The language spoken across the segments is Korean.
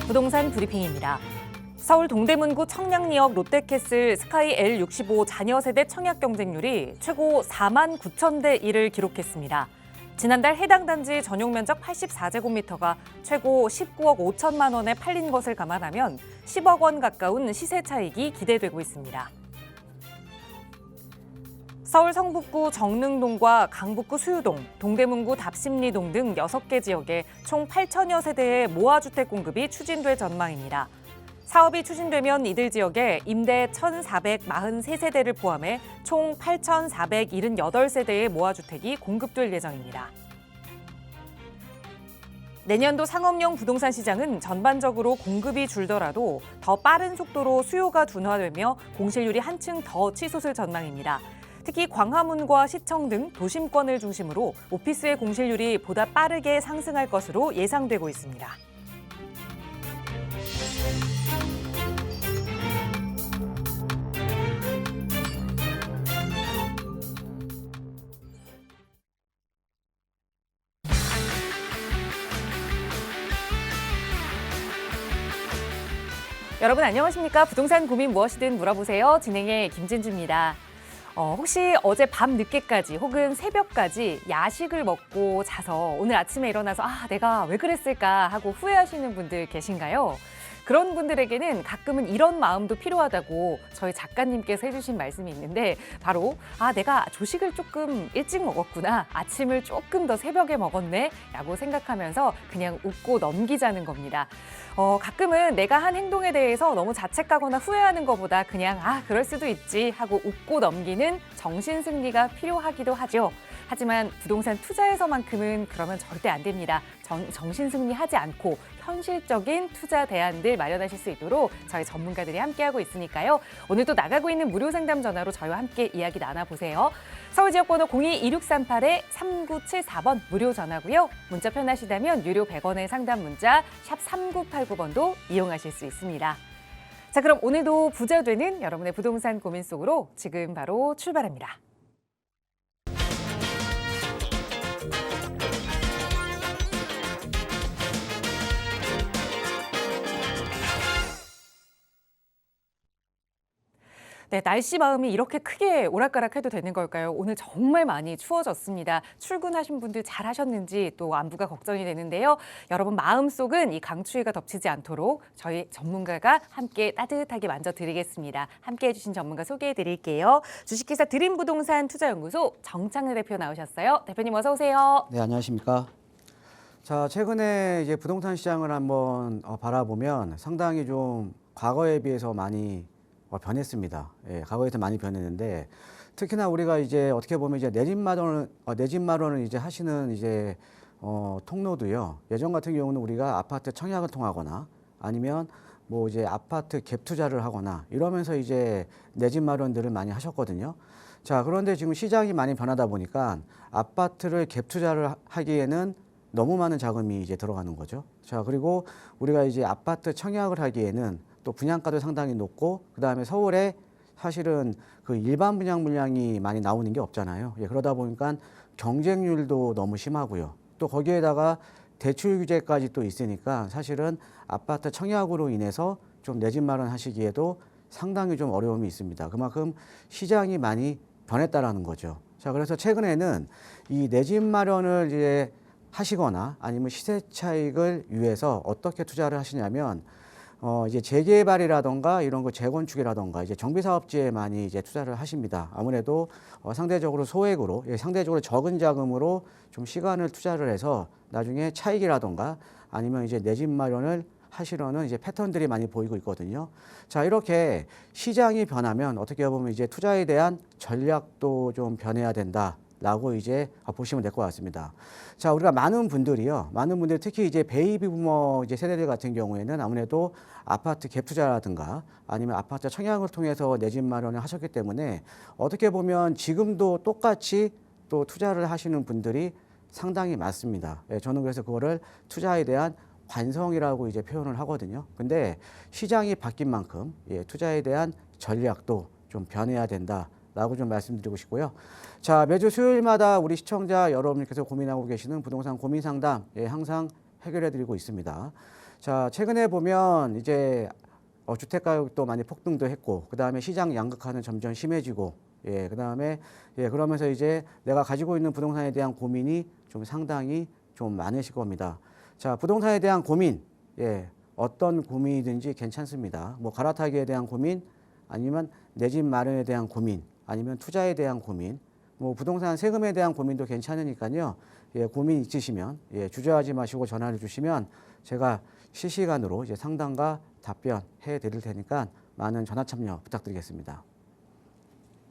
부동산 브리핑입니다. 서울 동대문구 청량리역 롯데캐슬 스카이 L65 자녀 세대 청약 경쟁률이 최고 4만 9천 대 1을 기록했습니다. 지난달 해당 단지 전용 면적 84제곱미터가 최고 19억 5천만 원에 팔린 것을 감안하면 10억 원 가까운 시세 차익이 기대되고 있습니다. 서울 성북구 정릉동과 강북구 수유동, 동대문구 답심리동 등 6개 지역에 총 8천여 세대의 모아주택 공급이 추진될 전망입니다. 사업이 추진되면 이들 지역에 임대 1,443세대를 포함해 총 8,478세대의 모아주택이 공급될 예정입니다. 내년도 상업용 부동산 시장은 전반적으로 공급이 줄더라도 더 빠른 속도로 수요가 둔화되며 공실률이 한층 더 치솟을 전망입니다. 특히 광화문과 시청 등 도심권을 중심으로 오피스의 공실률이 보다 빠르게 상승할 것으로 예상되고 있습니다. 여러분 안녕하십니까? 부동산 고민 무엇이든 물어보세요. 진행의 김진주입니다. 혹시 어제 밤 늦게까지 혹은 새벽까지 야식을 먹고 자서 오늘 아침에 일어나서 내가 왜 그랬을까 하고 후회하시는 분들 계신가요? 그런 분들에게는 가끔은 이런 마음도 필요하다고 저희 작가님께서 해주신 말씀이 있는데 바로 내가 조식을 조금 일찍 먹었구나, 아침을 조금 더 새벽에 먹었네 라고 생각하면서 그냥 웃고 넘기자는 겁니다. 가끔은 내가 한 행동에 대해서 너무 자책하거나 후회하는 것보다 그냥 그럴 수도 있지 하고 웃고 넘기는 정신승리가 필요하기도 하죠. 하지만 부동산 투자에서만큼은 그러면 절대 안 됩니다. 정신승리하지 않고 현실적인 투자 대안들 마련하실 수 있도록 저희 전문가들이 함께하고 있으니까요. 오늘도 나가고 있는 무료 상담 전화로 저희와 함께 이야기 나눠보세요. 서울 지역번호 02-2638-3974번 무료 전화고요. 문자 편하시다면 유료 100원의 상담 문자 샵 3989번도 이용하실 수 있습니다. 자, 그럼 오늘도 부자 되는 여러분의 부동산 고민 속으로 지금 바로 출발합니다. 네, 날씨 마음이 이렇게 크게 오락가락해도 되는 걸까요? 오늘 정말 많이 추워졌습니다. 출근하신 분들 잘 하셨는지 또 안부가 걱정이 되는데요. 여러분 마음속은 이 강추위가 덮치지 않도록 저희 전문가가 함께 따뜻하게 만져드리겠습니다. 함께해 주신 전문가 소개해 드릴게요. 주식회사 드림부동산 투자연구소 정창래 대표 나오셨어요. 대표님 어서 오세요. 네, 안녕하십니까. 자, 최근에 이제 부동산 시장을 한번 바라보면 상당히 좀 과거에 비해서 많이 변했습니다. 예, 과거에서 많이 변했는데 특히나 우리가 이제 어떻게 보면 이제 내 집 마련을 이제 하시는 이제 통로도요. 예전 같은 경우는 우리가 아파트 청약을 통하거나 아니면 뭐 이제 아파트 갭 투자를 하거나 이러면서 이제 내 집 마련들을 많이 하셨거든요. 자, 그런데 지금 시장이 많이 변하다 보니까 아파트를 갭 투자를 하기에는 너무 많은 자금이 이제 들어가는 거죠. 자, 그리고 우리가 이제 아파트 청약을 하기에는 또 분양가도 상당히 높고 그다음에 서울에 사실은 그 일반 분양 물량이 많이 나오는 게 없잖아요. 예, 그러다 보니까 경쟁률도 너무 심하고요. 또 거기에다가 대출 규제까지 또 있으니까 사실은 아파트 청약으로 인해서 좀 내 집 마련하시기에도 상당히 좀 어려움이 있습니다. 그만큼 시장이 많이 변했다라는 거죠. 자, 그래서 최근에는 이 내 집 마련을 이제 하시거나 아니면 시세 차익을 위해서 어떻게 투자를 하시냐면 이제 재개발이라던가 이런 거 재건축이라던가 이제 정비사업지에 많이 이제 투자를 하십니다. 아무래도 상대적으로 소액으로, 상대적으로 적은 자금으로 좀 시간을 투자를 해서 나중에 차익이라던가 아니면 이제 내 집 마련을 하시려는 이제 패턴들이 많이 보이고 있거든요. 자, 이렇게 시장이 변하면 어떻게 보면 이제 투자에 대한 전략도 좀 변해야 된다라고 이제 보시면 될 것 같습니다. 자, 우리가 많은 분들이 특히 이제 베이비 부머 이제 세대들 같은 경우에는 아무래도 아파트 갭 투자라든가 아니면 아파트 청약을 통해서 내 집 마련을 하셨기 때문에 어떻게 보면 지금도 똑같이 또 투자를 하시는 분들이 상당히 많습니다. 예, 저는 그래서 그거를 투자에 대한 관성이라고 이제 표현을 하거든요. 근데 시장이 바뀐 만큼 투자에 대한 전략도 좀 변해야 된다라고 좀 말씀드리고 싶고요. 자, 매주 수요일마다 우리 시청자 여러분께서 고민하고 계시는 부동산 고민 상담 항상 해결해 드리고 있습니다. 자, 최근에 보면 이제 주택 가격도 많이 폭등도 했고, 그 다음에 시장 양극화는 점점 심해지고, 예, 그 다음에 그러면서 이제 내가 가지고 있는 부동산에 대한 고민이 좀 상당히 좀 많으실 겁니다. 자, 부동산에 대한 고민, 어떤 고민이든지 괜찮습니다. 뭐 갈아타기에 대한 고민, 아니면 내 집 마련에 대한 고민, 아니면 투자에 대한 고민, 뭐 부동산 세금에 대한 고민도 괜찮으니까요. 고민 있으시면 주저하지 마시고 전화를 주시면 제가 실시간으로 이제 상담과 답변해 드릴 테니까 많은 전화 참여 부탁드리겠습니다.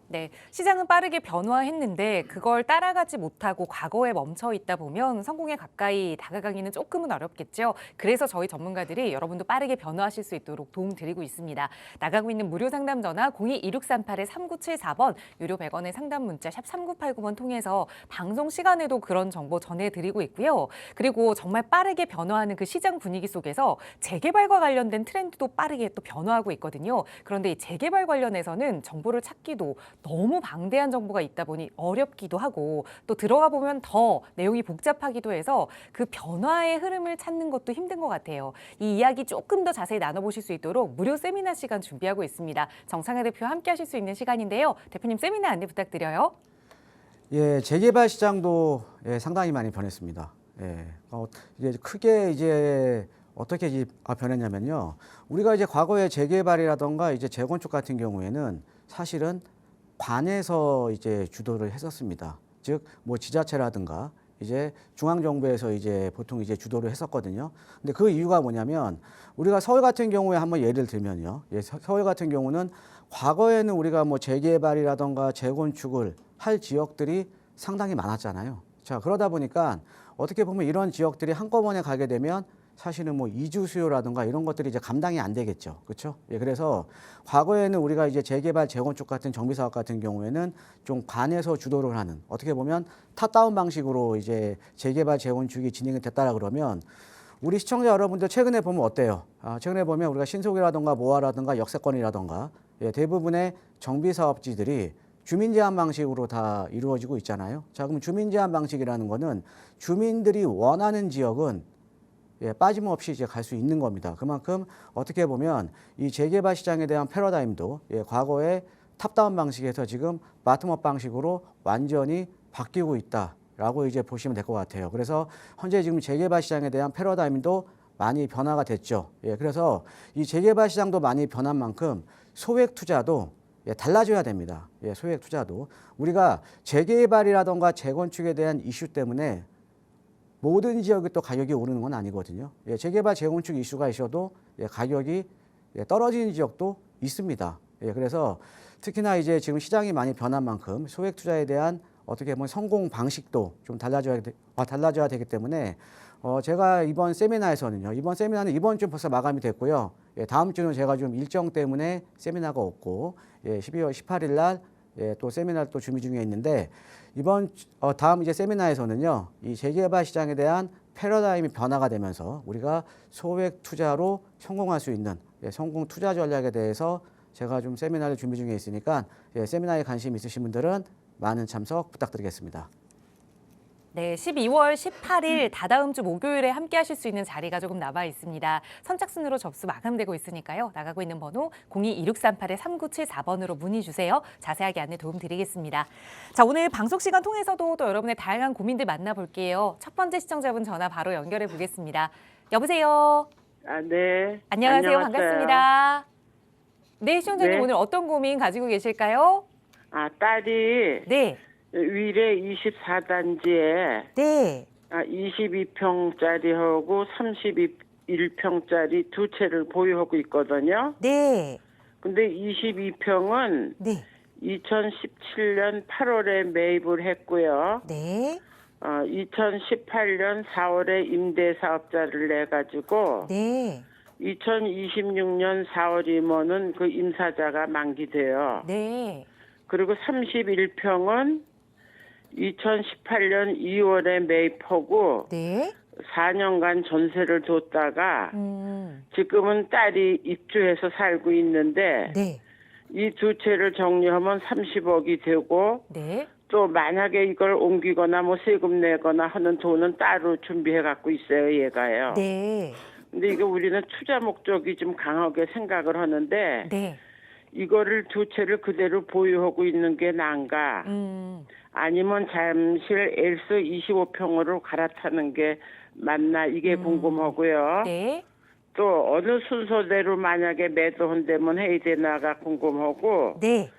네, 시장은 빠르게 변화했는데 그걸 따라가지 못하고 과거에 멈춰 있다 보면 성공에 가까이 다가가기는 조금은 어렵겠죠. 그래서 저희 전문가들이 여러분도 빠르게 변화하실 수 있도록 도움드리고 있습니다. 나가고 있는 무료 상담 전화 02-2638-3974번, 유료 100원의 상담 문자 샵 3989번 통해서 방송 시간에도 그런 정보 전해드리고 있고요. 그리고 정말 빠르게 변화하는 그 시장 분위기 속에서 재개발과 관련된 트렌드도 빠르게 또 변화하고 있거든요. 그런데 이 재개발 관련해서는 정보를 찾기도 너무 방대한 정보가 있다 보니 어렵기도 하고, 또 들어가 보면 더 내용이 복잡하기도 해서 그 변화의 흐름을 찾는 것도 힘든 것 같아요. 이 이야기 조금 더 자세히 나눠보실 수 있도록 무료 세미나 시간 준비하고 있습니다. 정상회 대표와 함께 하실 수 있는 시간인데요. 대표님, 세미나 안내 부탁드려요. 예, 재개발 시장도 상당히 많이 변했습니다. 이제 크게 이제 어떻게 변했냐면요. 우리가 이제 과거에 재개발이라던가 이제 재건축 같은 경우에는 사실은 관에서 이제 주도를 했었습니다. 즉, 뭐 지자체라든가 이제 중앙정부에서 이제 보통 이제 주도를 했었거든요. 근데 그 이유가 뭐냐면 우리가 서울 같은 경우에 한번 예를 들면요. 서울 같은 경우는 과거에는 우리가 뭐 재개발이라던가 재건축을 할 지역들이 상당히 많았잖아요. 자, 그러다 보니까 어떻게 보면 이런 지역들이 한꺼번에 가게 되면 사실은 뭐 이주 수요라든가 이런 것들이 이제 감당이 안 되겠죠. 그렇죠? 그래서 과거에는 우리가 이제 재개발, 재건축 같은 정비 사업 같은 경우에는 좀 관에서 주도를 하는, 어떻게 보면 탑다운 방식으로 이제 재개발, 재건축이 진행이 됐다라 그러면 우리 시청자 여러분들 최근에 보면 어때요? 최근에 보면 우리가 신속이라든가 모아라든가 역세권이라든가 대부분의 정비 사업지들이 주민 제한 방식으로 다 이루어지고 있잖아요. 자, 그럼 주민 제한 방식이라는 거는 주민들이 원하는 지역은 빠짐없이 이제 갈 수 있는 겁니다. 그만큼 어떻게 보면 이 재개발 시장에 대한 패러다임도 과거에 탑다운 방식에서 지금 바텀업 방식으로 완전히 바뀌고 있다라고 이제 보시면 될 것 같아요. 그래서 현재 지금 재개발 시장에 대한 패러다임도 많이 변화가 됐죠. 그래서 이 재개발 시장도 많이 변한 만큼 소액 투자도 달라져야 됩니다. 소액 투자도 우리가 재개발이라던가 재건축에 대한 이슈 때문에 모든 지역이 또 가격이 오르는 건 아니거든요. 재개발, 재건축 이슈가 있어도 가격이 떨어지는 지역도 있습니다. 그래서 특히나 이제 지금 시장이 많이 변한 만큼 소액 투자에 대한 어떻게 보면 성공 방식도 좀 달라져야 되기 때문에 제가 이번 세미나에서는요. 이번 세미나는 이번 주 벌써 마감이 됐고요. 다음 주는 제가 좀 일정 때문에 세미나가 없고 12월 18일 날 또 세미나를 또 준비 중에 있는데 다음 이제 세미나에서는요. 이 재개발 시장에 대한 패러다임이 변화가 되면서 우리가 소액 투자로 성공할 수 있는 성공 투자 전략에 대해서 제가 좀 세미나를 준비 중에 있으니까 세미나에 관심 있으신 분들은 많은 참석 부탁드리겠습니다. 네, 12월 18일 다다음 주 목요일에 함께 하실 수 있는 자리가 조금 남아 있습니다. 선착순으로 접수 마감되고 있으니까요. 나가고 있는 번호 02-2638-3974번으로 문의 주세요. 자세하게 안내 도움드리겠습니다. 자, 오늘 방송 시간 통해서도 또 여러분의 다양한 고민들 만나볼게요. 첫 번째 시청자분 전화 바로 연결해 보겠습니다. 여보세요? 네. 안녕하세요. 안녕하세요. 반갑습니다. 네, 시청자님 네. 오늘 어떤 고민 가지고 계실까요? 딸이 네. 위례 24단지에 네. 22평짜리하고 31평짜리 두 채를 보유하고 있거든요. 네. 근데 22평은 네. 2017년 8월에 매입을 했고요. 네. 2018년 4월에 임대사업자를 내가지고 네. 2026년 4월이면은 그 임사자가 만기돼요. 네. 그리고 31평은 2018년 2월에 매입하고 네. 4년간 전세를 뒀다가 지금은 딸이 입주해서 살고 있는데 네. 이 두 채를 정리하면 30억이 되고 네. 또 만약에 이걸 옮기거나 뭐 세금 내거나 하는 돈은 따로 준비해 갖고 있어요, 얘가요. 네. 근데 이거 우리는 투자 목적이 좀 강하게 생각을 하는데 네. 이거를 두 채를 그대로 보유하고 있는 게 나은가? 아니면 잠실 엘스 25평으로 갈아타는 게 맞나? 이게 궁금하고요. 네. 또 어느 순서대로 만약에 매도한다면 해야 되나가 궁금하고 네.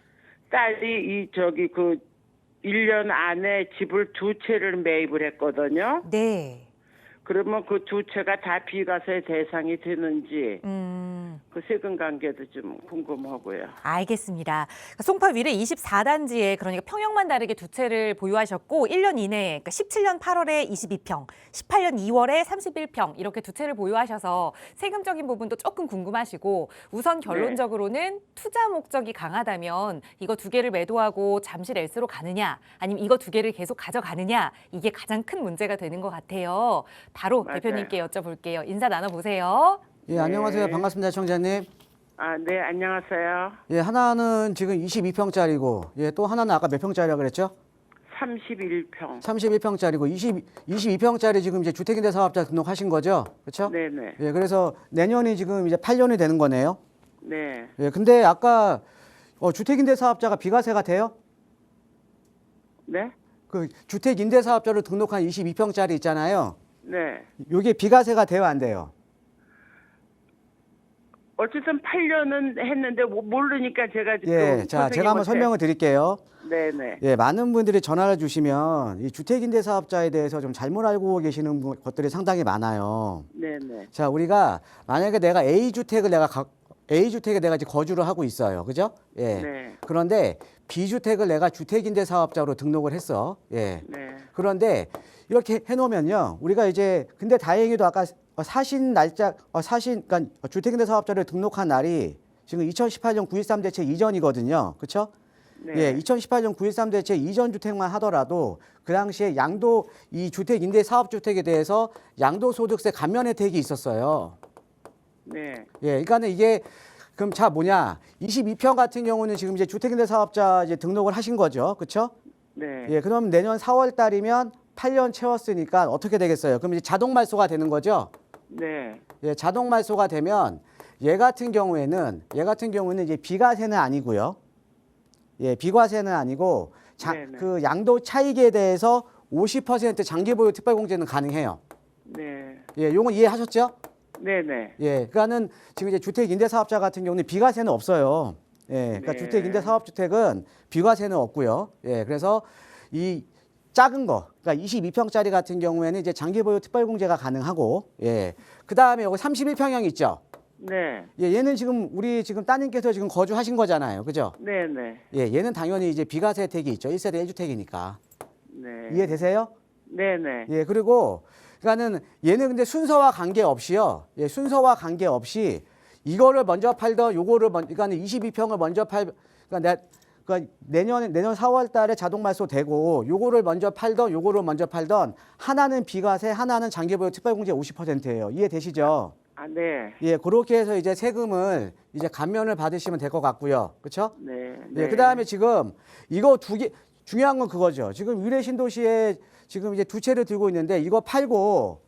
딸이 그 1년 안에 집을 두 채를 매입을 했거든요. 네. 그러면 그 두 채가 다 비과세 대상이 되는지 그 세금 관계도 좀 궁금하고요. 알겠습니다. 송파 위례 24단지에 그러니까 평형만 다르게 두 채를 보유하셨고 1년 이내에 그러니까 17년 8월에 22평, 18년 2월에 31평 이렇게 두 채를 보유하셔서 세금적인 부분도 조금 궁금하시고 우선 결론적으로는 투자 목적이 강하다면 이거 두 개를 매도하고 잠실 엘스로 가느냐 아니면 이거 두 개를 계속 가져가느냐 이게 가장 큰 문제가 되는 것 같아요. 바로 맞아요. 대표님께 여쭤볼게요. 인사 나눠보세요. 예, 안녕하세요. 반갑습니다, 청자님. 아, 네, 안녕하세요. 예, 하나는 지금 22평짜리고, 예, 또 하나는 아까 몇 평짜리라고 그랬죠? 31평. 31평짜리고, 22평짜리 지금 이제 주택임대 사업자 등록하신 거죠? 그렇죠? 네네. 예, 그래서 내년이 지금 이제 8년이 되는 거네요. 네. 예, 근데 아까 주택임대 사업자가 비과세가 돼요? 네? 그 주택임대 사업자로 등록한 22평짜리 있잖아요. 네. 요게 비과세가 돼요, 안 돼요? 어쨌든 8년은 했는데 모르니까 제가 지금 예, 자, 제가 한번 설명을 드릴게요. 네네. 예, 많은 분들이 전화를 주시면 이 주택임대 사업자에 대해서 좀 잘못 알고 계시는 것들이 상당히 많아요. 네네. 자, 우리가 만약에 내가 A주택에 내가 지금 거주를 하고 있어요. 그죠? 예. 네. 그런데 B주택을 내가 주택임대 사업자로 등록을 했어. 예. 네. 그런데 이렇게 해놓으면요. 우리가 이제 근데 다행히도 아까 그러니까 주택임대 사업자를 등록한 날이 지금 2018년 9.13 대책 이전이거든요. 그렇죠? 네. 예, 2018년 9.13 대책 이전 주택만 하더라도 그 당시에 이 주택임대 사업주택에 대해서 양도소득세 감면 혜택이 있었어요. 네. 예, 그러니까는 이게 그럼 22평 같은 경우는 지금 이제 주택임대 사업자 이제 등록을 하신 거죠. 그렇죠? 네. 예, 그럼 내년 4월 달이면 8년 채웠으니까 어떻게 되겠어요? 그럼 이제 자동 말소가 되는 거죠? 네. 예, 자동 말소가 되면 얘 같은 경우에는 이제 비과세는 아니고요. 예, 비과세는 아니고 네네. 그 양도 차익에 대해서 50% 장기 보유 특별 공제는 가능해요. 네. 예, 요건 이해하셨죠? 네네. 예, 그러니까는 지금 이제 주택 임대 사업자 같은 경우는 비과세는 없어요. 예, 그러니까 네. 주택 임대 사업주택은 비과세는 없고요. 예, 그래서 이 작은 거, 그러니까 22평짜리 같은 경우에는 이제 장기 보유 특별 공제가 가능하고, 예, 그 다음에 여기 31평형 있죠. 네. 예, 얘는 지금 우리 지금 따님께서 지금 거주하신 거잖아요, 그죠? 네네. 예, 얘는 당연히 이제 비과세 혜택이 있죠. 1세대 1주택이니까. 네. 이해되세요? 네네. 예, 그리고 그러니까는 얘는 근데 순서와 관계없이요. 예, 순서와 관계없이 이거를 먼저 팔던 요거를 그러니까 22평을 먼저 그러니까 내년 4월 달에 자동 말소 되고 요거를 먼저 팔던 요거를 먼저 팔던 하나는 비과세, 하나는 장기 보유 특별 공제 50%예요. 이해되시죠? 아, 네. 예, 그렇게 해서 이제 세금을 이제 감면을 받으시면 될 것 같고요. 그렇죠? 네. 예, 그다음에 지금 이거 두 개 중요한 건 그거죠. 지금 위례 신도시에 지금 이제 두 채를 들고 있는데 이거 팔고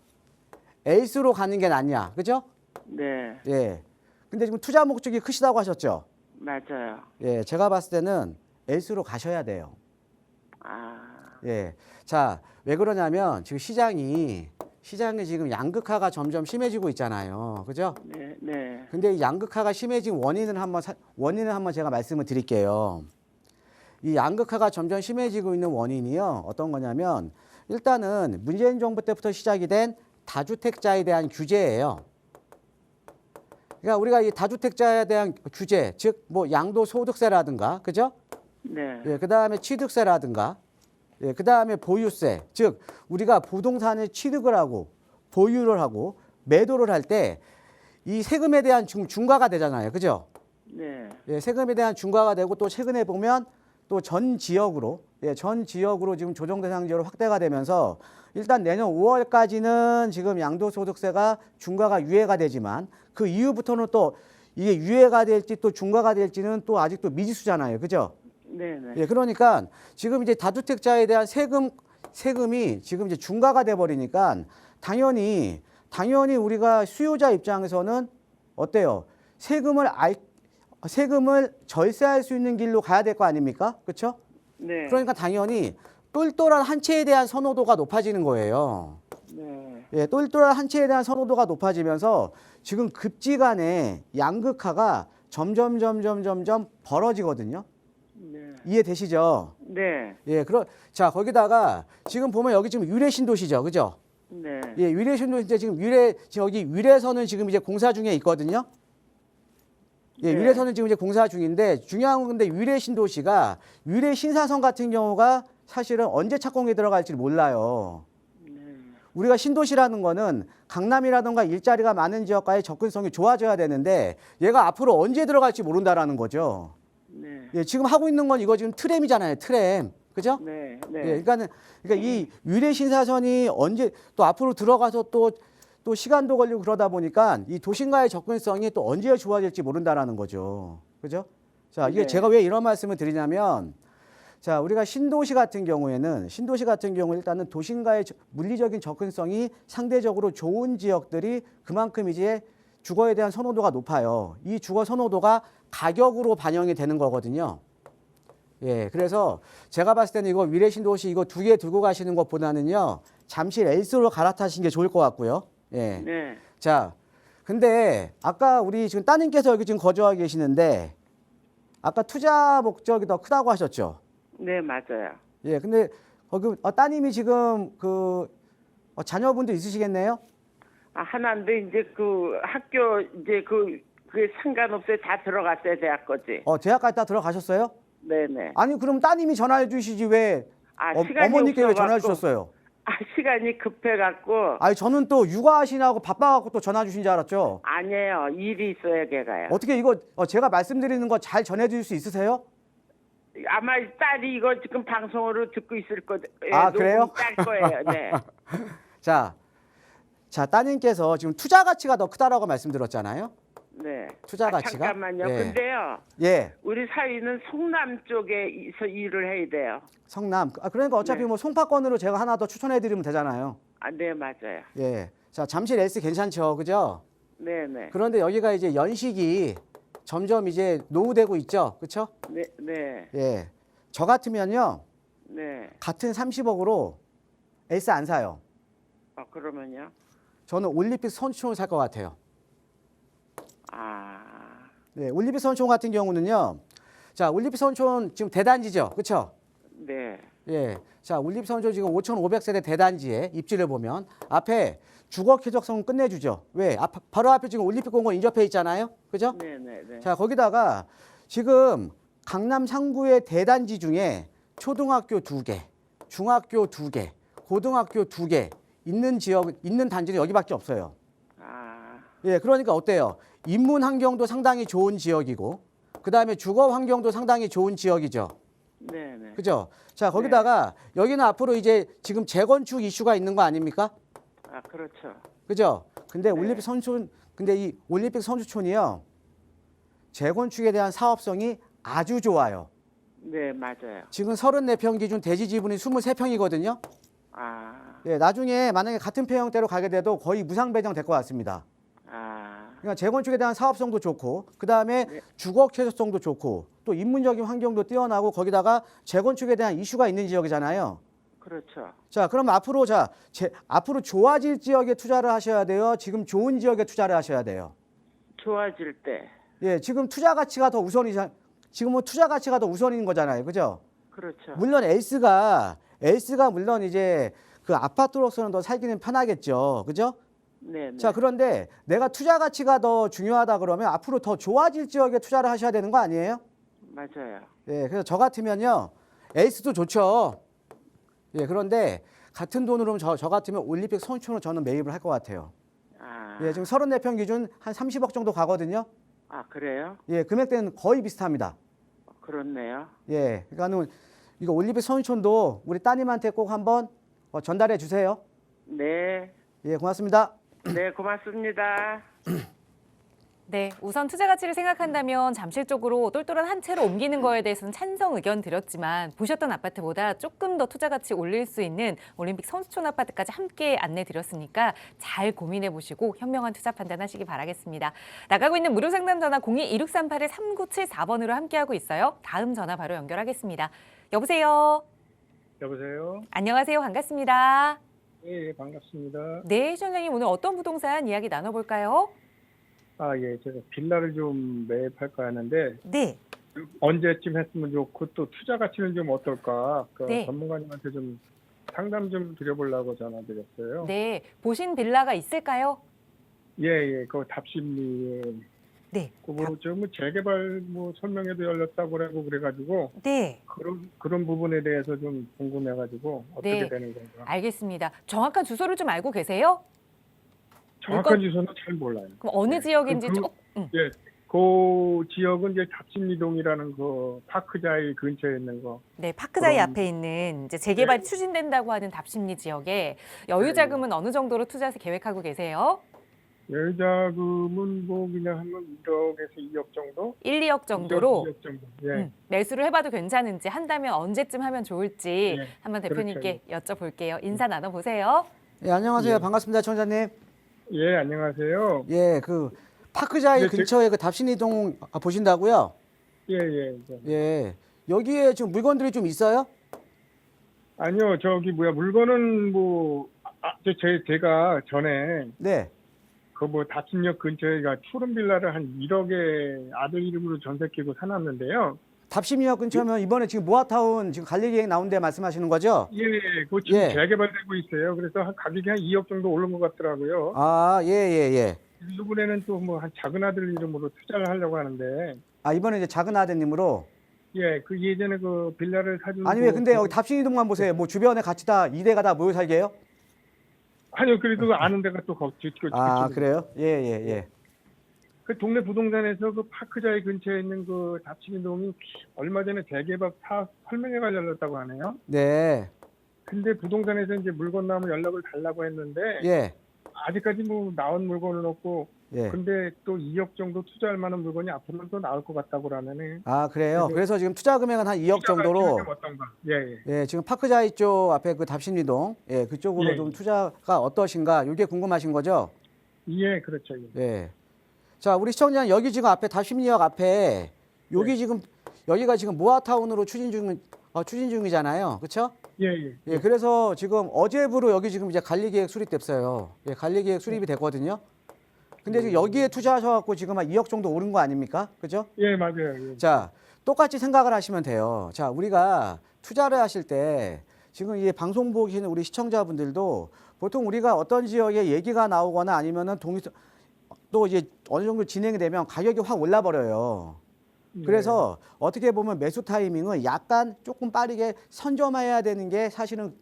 에이스로 가는 게 낫냐, 그죠? 네. 예. 근데 지금 투자 목적이 크시다고 하셨죠? 맞아요. 예, 제가 봤을 때는 에이스로 가셔야 돼요. 아. 예. 자, 왜 그러냐면 지금 시장이 지금 양극화가 점점 심해지고 있잖아요, 그죠? 네. 네. 근데 이 양극화가 심해진 원인을 한번 제가 말씀을 드릴게요. 이 양극화가 점점 심해지고 있는 원인이요. 어떤 거냐면 일단은 문재인 정부 때부터 시작이 된 다주택자에 대한 규제예요. 그러니까 우리가 이 다주택자에 대한 규제, 즉 뭐 양도소득세라든가, 그죠? 네. 예, 그다음에 취득세라든가, 예, 그다음에 보유세, 즉 우리가 부동산을 취득을 하고 보유를 하고 매도를 할 때 이 세금에 대한 중과가 되잖아요, 그죠? 네. 예, 세금에 대한 중과가 되고 또 최근에 보면 또 전 지역으로 지금 조정 대상 지역으로 확대가 되면서 일단 내년 5월까지는 지금 양도소득세가 중과가 유예가 되지만 그 이후부터는 또 이게 유예가 될지 또 중과가 될지는 또 아직도 미지수잖아요, 그죠? 네네. 예, 그러니까 지금 이제 다주택자에 대한 세금이 지금 이제 중과가 돼 버리니까 당연히 당연히 우리가 수요자 입장에서는 어때요? 세금을 절세할 수 있는 길로 가야 될 거 아닙니까? 그렇죠? 네. 그러니까 당연히 똘똘한 한 채에 대한 선호도가 높아지는 거예요. 네. 예, 똘똘한 한 채에 대한 선호도가 높아지면서 지금 급지간에 양극화가 점점 벌어지거든요. 네. 이해되시죠? 네. 예, 자, 거기다가 지금 보면 여기 지금 위례 신도시죠. 그죠? 네. 예, 위례 신도시 지금 여기 위례선은 지금 이제 공사 중에 있거든요. 예, 네. 위례선은 지금 이제 공사 중인데 중요한 건 근데 위례 신도시가 위례 신사선 같은 경우가 사실은 언제 착공에 들어갈지 몰라요. 우리가 신도시라는 거는 강남이라든가 일자리가 많은 지역과의 접근성이 좋아져야 되는데 얘가 앞으로 언제 들어갈지 모른다라는 거죠. 네. 예, 지금 하고 있는 건 이거 지금 트램이잖아요. 트램. 그죠? 네. 예, 그러니까 이 위례 신사선이 언제 또 앞으로 들어가서 또 시간도 걸리고 그러다 보니까 이 도심과의 접근성이 또 언제 좋아질지 모른다라는 거죠. 그죠? 자, 이게 네. 제가 왜 이런 말씀을 드리냐면 자, 우리가 신도시 같은 경우에는 일단은 도심과의 물리적인 접근성이 상대적으로 좋은 지역들이 그만큼 이제 주거에 대한 선호도가 높아요. 이 주거 선호도가 가격으로 반영이 되는 거거든요. 예, 그래서 제가 봤을 때는 이거 위례 신도시 이거 2개 들고 가시는 것보다는요, 잠실 엘스로 갈아타시는 게 좋을 것 같고요. 예. 네. 자, 근데 아까 우리 지금 따님께서 여기 지금 거주하고 계시는데 아까 투자 목적이 더 크다고 하셨죠? 네, 맞아요. 예, 근데 거기 따님이 지금 자녀분도 있으시겠네요? 아, 하나인데 이제 그 학교 이제 그 상관없어요. 다 들어갔어요. 대학까지. 대학까지 다 들어가셨어요? 네네. 아니, 그럼 따님이 전화해 주시지 왜 시간이 어머니께 왜 전화해 없어갖고. 주셨어요? 시간이 급해갖고. 아니, 저는 또 육아하시냐고 바빠갖고 또 전화 주신 줄 알았죠? 아니에요. 일이 있어요, 걔가요. 어떻게 이거 제가 말씀드리는 거 잘 전해드릴 수 있으세요? 아마 딸이 이거 지금 방송으로 듣고 있을 거예요. 아, 그래요? 딸 거예요. 네. 자, 따님께서 지금 투자 가치가 더 크다라고 말씀드렸잖아요. 네. 투자 가치가? 잠깐만요. 예. 근데요. 예, 우리 사위는 성남 쪽에서 일을 해야 돼요. 성남. 그러니까 어차피 네. 뭐 송파권으로 제가 하나 더 추천해드리면 되잖아요. 네, 맞아요. 예. 자, 잠실 S 괜찮죠, 그죠? 네네. 그런데 여기가 이제 연식이 점점 이제 노후되고 있죠, 그렇죠? 네, 네, 예. 저 같으면요, 네. 같은 30억으로 S 안 사요. 그러면요? 저는 올림픽 선수촌을 살 것 같아요. 아, 네, 올림픽 선수촌 같은 경우는요, 자, 올림픽 선수촌 지금 대단지죠, 그렇죠? 네, 예. 자, 올림픽 선수촌 지금 5,500세대 대단지에 입지를 보면 앞에 주거 쾌적성은 끝내주죠. 왜? 바로 앞에 지금 올림픽공원 인접해 있잖아요, 그죠? 네, 네, 네. 자, 거기다가 지금 강남 상구의 대단지 중에 초등학교 2개, 중학교 2개, 고등학교 2개 있는 단지는 여기밖에 없어요. 아, 예, 그러니까 어때요? 인문 환경도 상당히 좋은 지역이고, 그 다음에 주거 환경도 상당히 좋은 지역이죠. 네, 네. 그죠? 자, 거기다가 여기는 앞으로 이제 지금 재건축 이슈가 있는 거 아닙니까? 그렇죠. 그죠? 근데 네. 이 올림픽 선수촌이요, 재건축에 대한 사업성이 아주 좋아요. 네, 맞아요. 지금 34평 기준 대지 지분이 23평이거든요. 아, 예, 나중에 만약에 같은 평형대로 가게 돼도 거의 무상 배정 될 것 같습니다. 그러니까 재건축에 대한 사업성도 좋고, 그 다음에 네. 주거 쾌적성도 좋고, 또 인문적인 환경도 뛰어나고, 거기다가 재건축에 대한 이슈가 있는 지역이잖아요. 그렇죠. 자, 그럼 앞으로 앞으로 좋아질 지역에 투자를 하셔야 돼요. 지금 좋은 지역에 투자를 하셔야 돼요. 좋아질 때. 예, 지금 투자 가치가 더 지금은 투자 가치가 더 우선인 거잖아요. 그죠? 그렇죠. 물론 엘스가 물론 이제 그 아파트로서는 더 살기는 편하겠죠. 그죠? 네, 네. 자, 그런데 내가 투자 가치가 더 중요하다 그러면 앞으로 더 좋아질 지역에 투자를 하셔야 되는 거 아니에요? 맞아요. 예, 그래서 저 같으면요, 엘스도 좋죠. 예, 그런데 같은 돈으로 저 같으면 올림픽 선수촌으로 저는 매입을 할 것 같아요. 예, 지금 34평 기준 한 30억 정도 가거든요. 그래요? 예, 금액대는 거의 비슷합니다. 그렇네요. 예, 그러니까는 이거 올림픽 선수촌도 우리 따님한테 꼭 한번 전달해 주세요. 네, 예, 고맙습니다. 네, 고맙습니다. 네, 우선 투자 가치를 생각한다면 잠실 쪽으로 똘똘한 한 채로 옮기는 거에 대해서는 찬성 의견 드렸지만 보셨던 아파트보다 조금 더 투자 가치 올릴 수 있는 올림픽 선수촌 아파트까지 함께 안내 드렸으니까 잘 고민해 보시고 현명한 투자 판단하시기 바라겠습니다. 나가고 있는 무료 상담 전화 02-2638-3974번으로 함께하고 있어요. 다음 전화 바로 연결하겠습니다. 여보세요. 여보세요? 안녕하세요. 반갑습니다. 예, 반갑습니다. 네, 시청자님 오늘 어떤 부동산 이야기 나눠볼까요? 예, 제가 빌라를 좀 매입할까 하는데 네. 언제쯤 했으면 좋고 또 투자 가치는 좀 어떨까? 네. 전문가님한테 좀 상담 좀 드려보려고 전화드렸어요. 네, 보신 빌라가 있을까요? 예, 그 답심리에 네. 좀 재개발 설명회도 열렸다고 그러고 그래가지고 네. 그런 부분에 대해서 좀 궁금해가지고 어떻게 네. 되는 건가? 알겠습니다. 정확한 주소를 좀 알고 계세요? 정확한 주소는 잘 몰라요. 그럼 어느 지역인지 그- 조금 예, 그 지역은 이제 답심리동이라는 그 파크자이 근처에 있는 거. 네, 파크자이 그럼- 앞에 있는 이제 재개발이 네. 추진된다고 하는 답심리 지역에 여유 자금은 어느 정도로 투자해서 계획하고 계세요? 여유자금은 그냥 하면 1억에서 2억 정도? 1, 2억 정도로 2억 정도. 예. 매수를 해봐도 괜찮은지 한다면 언제쯤 하면 좋을지 네, 한번 대표님께 여쭤볼게요. 인사 나눠보세요. 예, 안녕하세요. 예. 반갑습니다, 청자님. 예, 안녕하세요. 예, 그 파크자이 네, 근처에 그 답신이동 보신다고요? 예, 예. 예. 여기에 지금 물건들이 좀 있어요? 아니요, 물건은 제가 전에 네. 다침역 근처에 푸른 빌라를 한 1억에 아들 이름으로 전세 끼고 사놨는데요. 답심이역 근처면 이번에 지금 모아타운 지금 관리 계획 나온 데 말씀하시는 거죠? 예, 그거 지금 예. 재개발되고 있어요. 그래서 가격이 한 2억 정도 오른 것 같더라고요. 아, 예, 예, 예. 이번에는 또 한 작은 아들 이름으로 투자를 하려고 하는데, 아, 이번에 이제 작은 아드님으로. 예, 그 예전에 그 빌라를 사준 아니 왜 근데 여기 답신이동만 보세요. 뭐 주변에 같이 다 이대가 다 모여 살게요? 아니요, 그래도 아는 데가 또 아, 그래요? 예, 예, 예. 그 동네 부동산에서 그 파크자이 근처에 있는 그 답신이동이 얼마 전에 재개발 사업 설명회가 열렸다고 하네요. 네. 근데 부동산에서 이제 물건 나오면 연락을 달라고 했는데 예. 아직까지 나온 물건은 없고, 예. 근데 또 2억 정도 투자할 만한 물건이 앞으로는 또 나올 것 같다고 그러네. 아, 그래요. 그래서 지금 투자 금액은 한 2억 정도로 어떤가? 예, 예. 예, 지금 파크자이 쪽 앞에 그 답신이동 예, 그쪽으로 예. 좀 투자가 어떠신가? 이게 궁금하신 거죠? 예, 그렇죠. 예. 예. 자, 우리 시청자 여기 지금 앞에 답심리역 앞에 여기 네. 지금 여기가 지금 모아타운으로 추진 중이잖아요. 그렇죠? 예, 예. 예, 그래서 지금 어제부로 여기 지금 이제 관리계획 수립됐어요. 예, 관리계획 수립이 됐거든요. 근데 지금 여기에 투자하셔갖고 지금 한 2억 정도 오른 거 아닙니까? 그죠? 예, 맞아요. 예. 자, 똑같이 생각을 하시면 돼요. 자, 우리가 투자를 하실 때 지금 이 방송 보시는 우리 시청자분들도 보통 우리가 어떤 지역에 얘기가 나오거나 아니면은 또 이제 어느 정도 진행이 되면 가격이 확 올라버려요. 그래서 어떻게 보면 매수 타이밍은 약간 조금 빠르게 선점해야 되는 게 사실은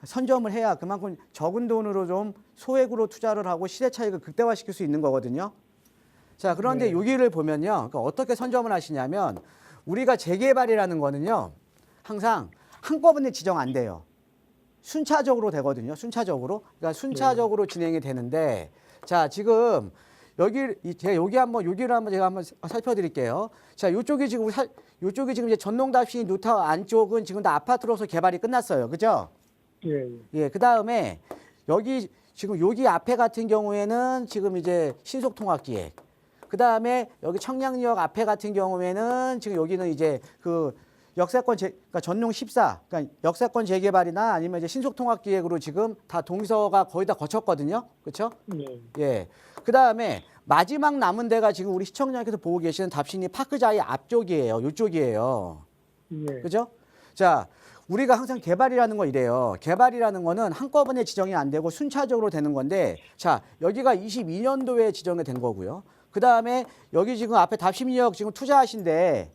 선점을 해야 그만큼 적은 돈으로 좀 소액으로 투자를 하고 시세 차익을 극대화시킬 수 있는 거거든요. 자, 그런데 네. 여기를 보면요. 그러니까 어떻게 선점을 하시냐면 우리가 재개발이라는 거는요. 항상 한꺼번에 지정 안 돼요. 순차적으로 되거든요. 순차적으로. 그러니까 순차적으로 진행이 되는데 자, 지금 제가 여기를 한번 제가 한번 살펴드릴게요. 자, 요쪽이 지금 이제 전농답시 뉴타워 안쪽은 지금 다 아파트로서 개발이 끝났어요. 그죠? 예, 예. 예, 그다음에 여기 앞에 같은 경우에는 지금 이제 신속통합기획. 그다음에 여기 청량역 앞에 같은 경우에는 지금 여기는 이제 그 그러니까 전용 14, 그러니까 역세권 재개발이나 아니면 이제 신속통합기획으로 지금 다 동의서가 거의 다 거쳤거든요. 그렇죠? 예. 예. 그다음에 마지막 남은 데가 지금 우리 시청자께서 보고 계시는 답신이 파크자이 앞쪽이에요. 이쪽이에요. 예. 그죠? 자, 우리가 항상 개발이라는 거 이래요. 개발이라는 거는 한꺼번에 지정이 안 되고 순차적으로 되는 건데, 자, 여기가 22년도에 지정이 된 거고요. 그 다음에 여기 지금 앞에 답심리역 지금 투자하신 데가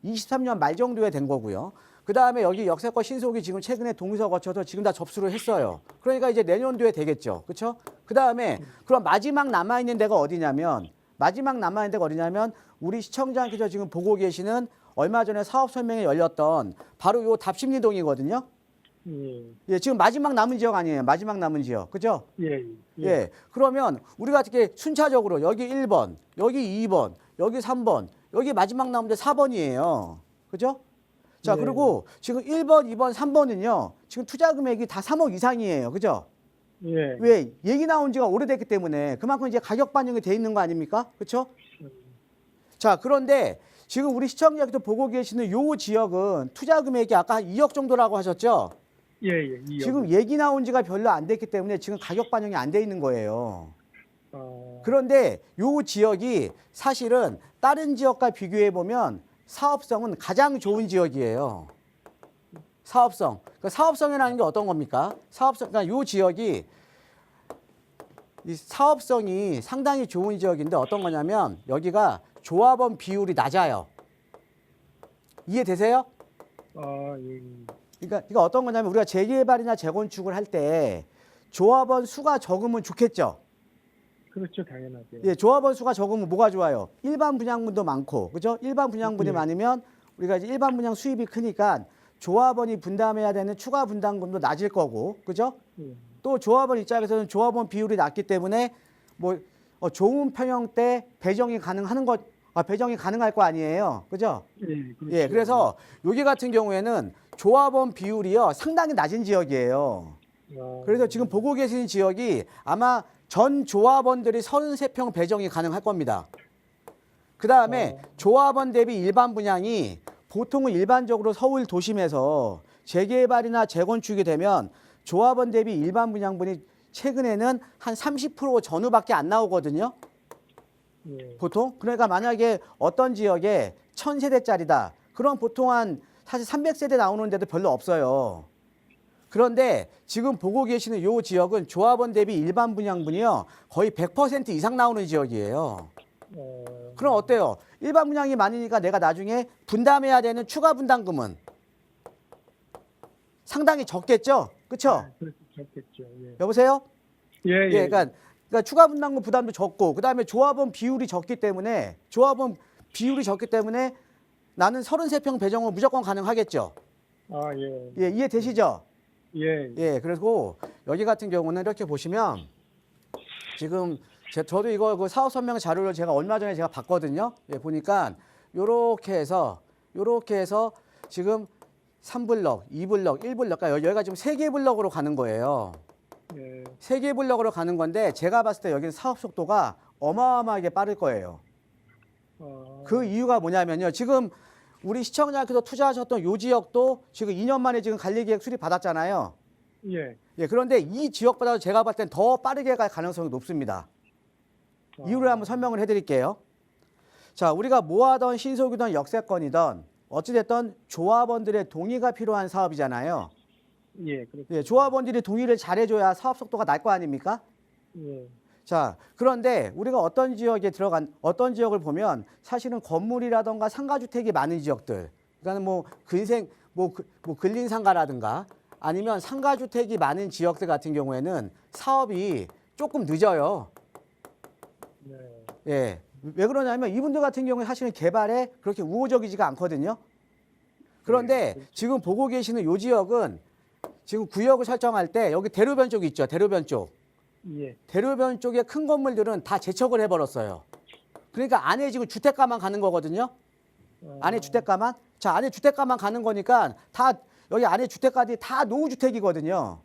23년 말 정도에 된 거고요. 그 다음에 여기 역세권 신속이 지금 최근에 동의서 거쳐서 지금 다 접수를 했어요. 그러니까 이제 내년도에 되겠죠. 그렇죠? 그 다음에 그럼 마지막 남아있는 데가 어디냐면 우리 시청자께서 지금 보고 계시는 얼마 전에 사업 설명회 열렸던 바로 요 답심리동이거든요. 예. 예, 지금 마지막 남은 지역 아니에요. 마지막 남은 지역. 그죠? 예. 예. 그러면 우리가 어떻게 순차적으로 여기 1번, 여기 2번, 여기 3번, 여기 마지막 남은 데 4번이에요. 그죠? 자, 네. 그리고 지금 1번, 2번, 3번은요. 지금 투자 금액이 다 3억 이상이에요. 그죠? 예. 왜? 얘기 나온 지가 오래됐기 때문에 그만큼 이제 가격 반영이 돼 있는 거 아닙니까? 그렇죠? 자, 그런데 지금 우리 시청자께서 보고 계시는 요 지역은 투자 금액이 아까 한 2억 정도라고 하셨죠? 예. 예. 이 지금 여기. 얘기 나온 지가 별로 안 됐기 때문에 지금 가격 반영이 안 돼 있는 거예요. 어, 그런데 요 지역이 사실은 다른 지역과 비교해 보면 사업성은 가장 좋은 지역이에요. 사업성. 그 사업성이라는 게 어떤 겁니까? 사업성. 그러니까 요 지역이 이 사업성이 상당히 좋은 지역인데 어떤 거냐면 여기가 조합원 비율이 낮아요. 이해되세요? 예. 그러니까 이거 어떤 거냐면 우리가 재개발이나 재건축을 할 때 조합원 수가 적으면 좋겠죠. 그렇죠, 당연하죠. 예, 조합원 수가 적으면 뭐가 좋아요? 일반 분양분도 많고, 그죠? 일반 분양분이 예. 많으면 우리가 이제 일반 분양 수입이 크니까 조합원이 분담해야 되는 추가 분담금도 낮을 거고, 그죠? 예. 또 조합원 입장에서는 조합원 비율이 낮기 때문에 뭐 좋은 평형 때 배정이 가능하는 것, 배정이 가능할 거 아니에요, 그죠? 예. 그렇죠. 예, 그래서 여기 같은 경우에는 조합원 비율이요 상당히 낮은 지역이에요. 그래서 지금 보고 계신 지역이 아마 전 조합원들이 33평 배정이 가능할 겁니다. 그 다음에 조합원 대비 일반 분양이 보통은 일반적으로 서울 도심에서 재개발이나 재건축이 되면 조합원 대비 일반 분양분이 최근에는 한 30% 전후밖에 안 나오거든요. 예. 보통. 그러니까 만약에 어떤 지역에 1000세대짜리다. 그럼 보통 한 사실 300세대 나오는 데도 별로 없어요. 그런데 지금 보고 계시는 이 지역은 조합원 대비 일반 분양분이요. 거의 100% 이상 나오는 지역이에요. 그럼 어때요? 일반 분양이 많으니까 내가 나중에 분담해야 되는 추가 분담금은 상당히 적겠죠? 그렇죠? 그렇죠, 좋겠죠. 예. 여보세요? 예. 예. 예, 그러니까 추가 분담금 부담도 적고 그다음에 조합원 비율이 적기 때문에 나는 33평 배정은 무조건 가능하겠죠. 예. 예, 이해되시죠? 예. 예, 그리고 여기 같은 경우는 이렇게 보시면 지금 저도 이거 그 사업 설명 자료를 제가 얼마 전에 제가 봤거든요. 예, 보니까 요렇게 해서 지금 3블럭, 2블럭, 1블럭, 그러니까 여기가 지금 3개 블럭으로 가는 거예요. 예. 3개 블럭으로 가는 건데 제가 봤을 때 여기는 사업 속도가 어마어마하게 빠를 거예요. 그 이유가 뭐냐면요. 지금 우리 시청자께서 투자하셨던 요 지역도 지금 2년 만에 지금 관리계획 수립 받았잖아요. 예. 예, 그런데 이 지역보다 제가 봤을 땐 더 빠르게 갈 가능성이 높습니다. 이유를 한번 설명을 해드릴게요. 자, 우리가 모아던 신속이든 역세권이든 어찌됐든 조합원들의 동의가 필요한 사업이잖아요. 예. 그렇죠. 예, 조합원들이 동의를 잘해줘야 사업 속도가 날 거 아닙니까? 예. 자, 그런데 우리가 어떤 지역을 보면 사실은 건물이라던가 상가주택이 많은 지역들, 그러니까 뭐 근린 상가라든가 아니면 상가주택이 많은 지역들 같은 경우에는 사업이 조금 늦어요. 네. 예. 왜 그러냐면 이분들 같은 경우에 사실은 개발에 그렇게 우호적이지가 않거든요. 그런데 지금 보고 계시는 요 지역은 지금 구역을 설정할 때 여기 대로변 쪽 있죠. 대로변 쪽. 예. 대로변 쪽에 큰 건물들은 다 재척을 해버렸어요. 그러니까 안에 지금 주택가만 가는 거거든요. 안에 주택가만. 자, 안에 주택가만 가는 거니까 다 여기 안에 주택가들이 다 노후주택이거든요.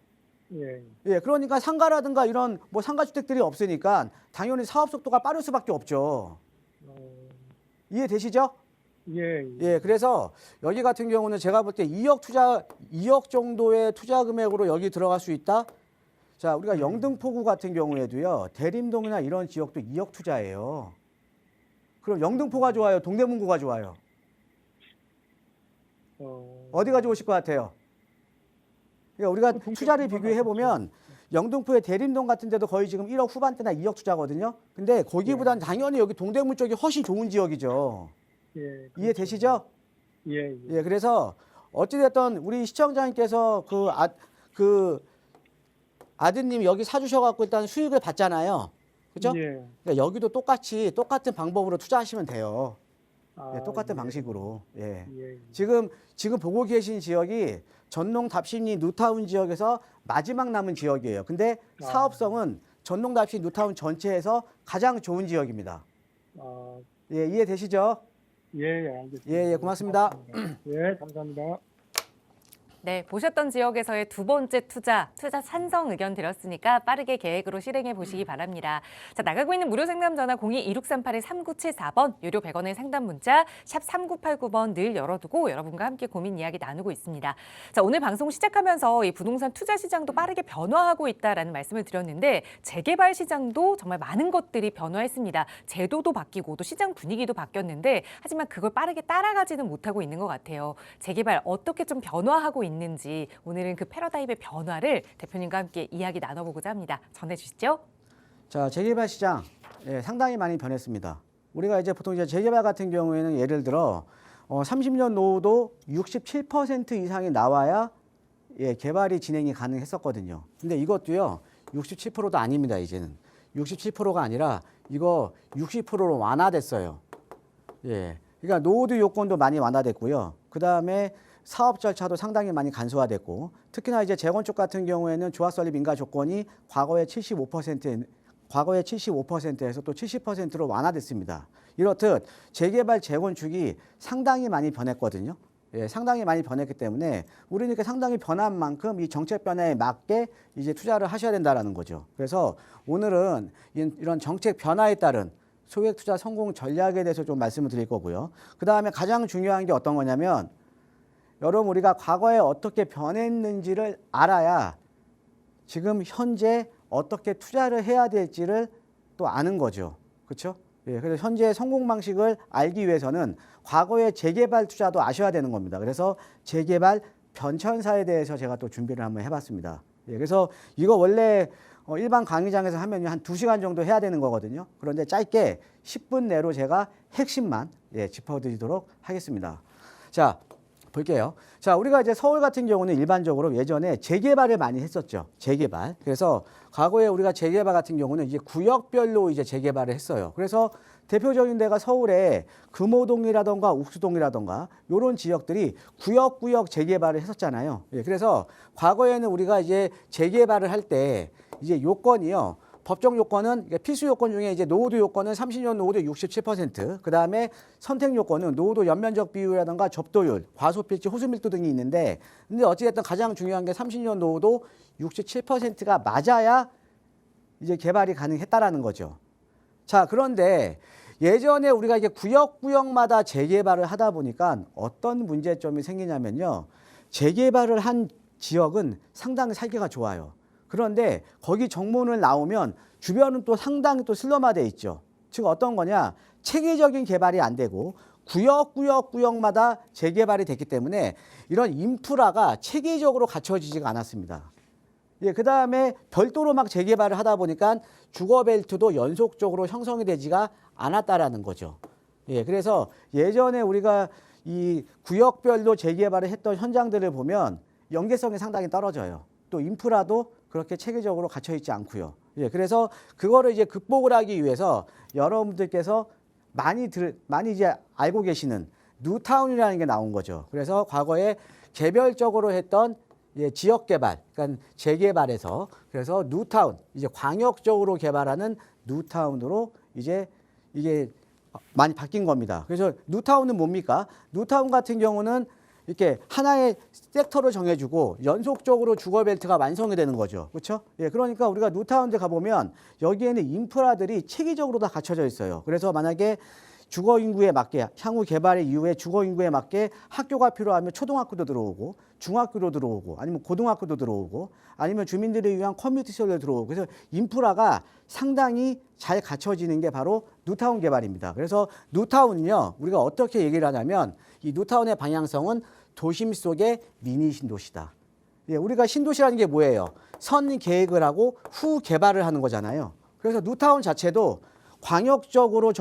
예. 예, 그러니까 상가라든가 이런 뭐 상가주택들이 없으니까 당연히 사업 속도가 빠를 수밖에 없죠. 이해되시죠? 예. 예, 그래서 여기 같은 경우는 제가 볼 때 2억 정도의 투자 금액으로 여기 들어갈 수 있다. 자, 우리가 영등포구 같은 경우에도요, 대림동이나 이런 지역도 2억 투자예요. 그럼 영등포가 좋아요? 동대문구가 좋아요? 어디가 좋으실 것 같아요? 그러니까 우리가 투자를 비교해 보면 영등포의 대림동 같은 데도 거의 지금 1억 후반대나 2억 투자거든요. 근데 거기보단 당연히 여기 동대문 쪽이 훨씬 좋은 지역이죠. 예. 이해되시죠? 예. 예, 그래서 어찌됐든 우리 시청자님께서 그 아드님이 여기 사주셔갖고 일단 수익을 받잖아요. 그죠? 예. 그러니까 여기도 똑같은 방법으로 투자하시면 돼요. 예, 똑같은 예. 방식으로. 예. 예. 지금 보고 계신 지역이 전농 답심리 뉴타운 지역에서 마지막 남은 지역이에요. 근데 사업성은 전농 답심 뉴타운 전체에서 가장 좋은 지역입니다. 아, 예, 이해되시죠? 예, 알겠습니다. 예, 고맙습니다. 예, 감사합니다. 네, 보셨던 지역에서의 두 번째 투자 찬성 의견 드렸으니까 빠르게 계획으로 실행해 보시기 바랍니다. 자, 나가고 있는 무료 상담 전화 02-2638-3974번, 유료 100원의 상담 문자 샵 3989번 늘 열어두고 여러분과 함께 고민 이야기 나누고 있습니다. 자, 오늘 방송 시작하면서 이 부동산 투자 시장도 빠르게 변화하고 있다라는 말씀을 드렸는데 재개발 시장도 정말 많은 것들이 변화했습니다. 제도도 바뀌고 또 시장 분위기도 바뀌었는데 하지만 그걸 빠르게 따라가지는 못하고 있는 것 같아요. 재개발 어떻게 좀 변화하고 있는지 오늘은 그 패러다임의 변화를 대표님과 함께 이야기 나눠보고자 합니다. 전해주시죠. 자, 재개발 시장 상당히 많이 변했습니다. 우리가 이제 보통 이제 재개발 같은 경우에는 예를 들어 30년 노후도 67% 이상이 나와야 개발이 진행이 가능했었거든요. 근데 이것도요 67%도 아닙니다. 이제는 67%가 아니라 이거 60%로 완화됐어요. 예, 그러니까 노후도 요건도 많이 완화됐고요. 그 다음에 사업 절차도 상당히 많이 간소화됐고 특히나 이제 재건축 같은 경우에는 조합 설립 인가 조건이 과거의 75%에서 또 70%로 완화됐습니다. 이렇듯 재개발 재건축이 상당히 많이 변했거든요. 예, 상당히 많이 변했기 때문에 우리는 이렇게 상당히 변한 만큼 이 정책 변화에 맞게 이제 투자를 하셔야 된다라는 거죠. 그래서 오늘은 이런 정책 변화에 따른 소액 투자 성공 전략에 대해서 좀 말씀을 드릴 거고요. 그 다음에 가장 중요한 게 어떤 거냐면 여러분 우리가 과거에 어떻게 변했는지를 알아야 지금 현재 어떻게 투자를 해야 될지를 또 아는 거죠. 그렇죠? 예, 그래서 현재 성공 방식을 알기 위해서는 과거의 재개발 투자도 아셔야 되는 겁니다. 그래서 재개발 변천사에 대해서 제가 또 준비를 한번 해봤습니다. 예, 그래서 이거 원래 일반 강의장에서 하면 한 2시간 정도 해야 되는 거거든요. 그런데 짧게 10분 내로 제가 핵심만 짚어드리도록 하겠습니다. 자, 볼게요. 자, 우리가 이제 서울 같은 경우는 일반적으로 예전에 재개발을 많이 했었죠. 재개발. 그래서 과거에 우리가 재개발 같은 경우는 이제 구역별로 이제 재개발을 했어요. 그래서 대표적인 데가 서울에 금호동이라던가 옥수동이라던가 이런 지역들이 구역 재개발을 했었잖아요. 예, 그래서 과거에는 우리가 이제 재개발을 할 때 이제 요건이요. 법정 요건은 필수 요건 중에 이제 노후도 요건은 30년 노후도 67%, 그 다음에 선택 요건은 노후도 연면적 비율이라든가 접도율, 과소필지, 호수밀도 등이 있는데, 근데 어찌됐든 가장 중요한 게 30년 노후도 67%가 맞아야 이제 개발이 가능했다라는 거죠. 자, 그런데 예전에 우리가 이제 구역마다 재개발을 하다 보니까 어떤 문제점이 생기냐면요. 재개발을 한 지역은 상당히 살기가 좋아요. 그런데 거기 정문을 나오면 주변은 또 상당히 또 슬럼화돼 있죠. 즉 어떤 거냐? 체계적인 개발이 안 되고 구역마다 재개발이 됐기 때문에 이런 인프라가 체계적으로 갖춰지지가 않았습니다. 예, 그 다음에 별도로 막 재개발을 하다 보니까 주거벨트도 연속적으로 형성이 되지가 않았다라는 거죠. 예, 그래서 예전에 우리가 이 구역별로 재개발을 했던 현장들을 보면 연계성이 상당히 떨어져요. 또 인프라도 그렇게 체계적으로 갖춰 있지 않고요. 예, 그래서 그거를 이제 극복을 하기 위해서 여러분들께서 많이 이제 알고 계시는 뉴타운이라는 게 나온 거죠. 그래서 과거에 개별적으로 했던 지역 개발, 그러니까 재개발에서 그래서 뉴타운, 이제 광역적으로 개발하는 뉴타운으로 이제 이게 많이 바뀐 겁니다. 그래서 뉴타운은 뭡니까? 뉴타운 같은 경우는 이렇게 하나의 섹터를 정해주고 연속적으로 주거벨트가 완성이 되는 거죠. 그렇죠? 예, 그러니까 우리가 뉴타운에 가보면 여기에는 인프라들이 체계적으로 다 갖춰져 있어요. 그래서 만약에 주거 인구에 맞게 향후 개발의 이후에 주거 인구에 맞게 학교가 필요하면 초등학교도 들어오고 중학교도 들어오고 아니면 고등학교도 들어오고 아니면 주민들을 위한 커뮤니티 시설도 들어오고 그래서 인프라가 상당히 잘 갖춰지는 게 바로 뉴타운 개발입니다. 그래서 뉴타운은요 우리가 어떻게 얘기를 하냐면 이 뉴타운의 방향성은 도심 속의 미니 신도시다. 예, 우리가 신도시라는 게 뭐예요? 선 계획을 하고 후 개발을 하는 거잖아요. 그래서 뉴타운 자체도 광역적으로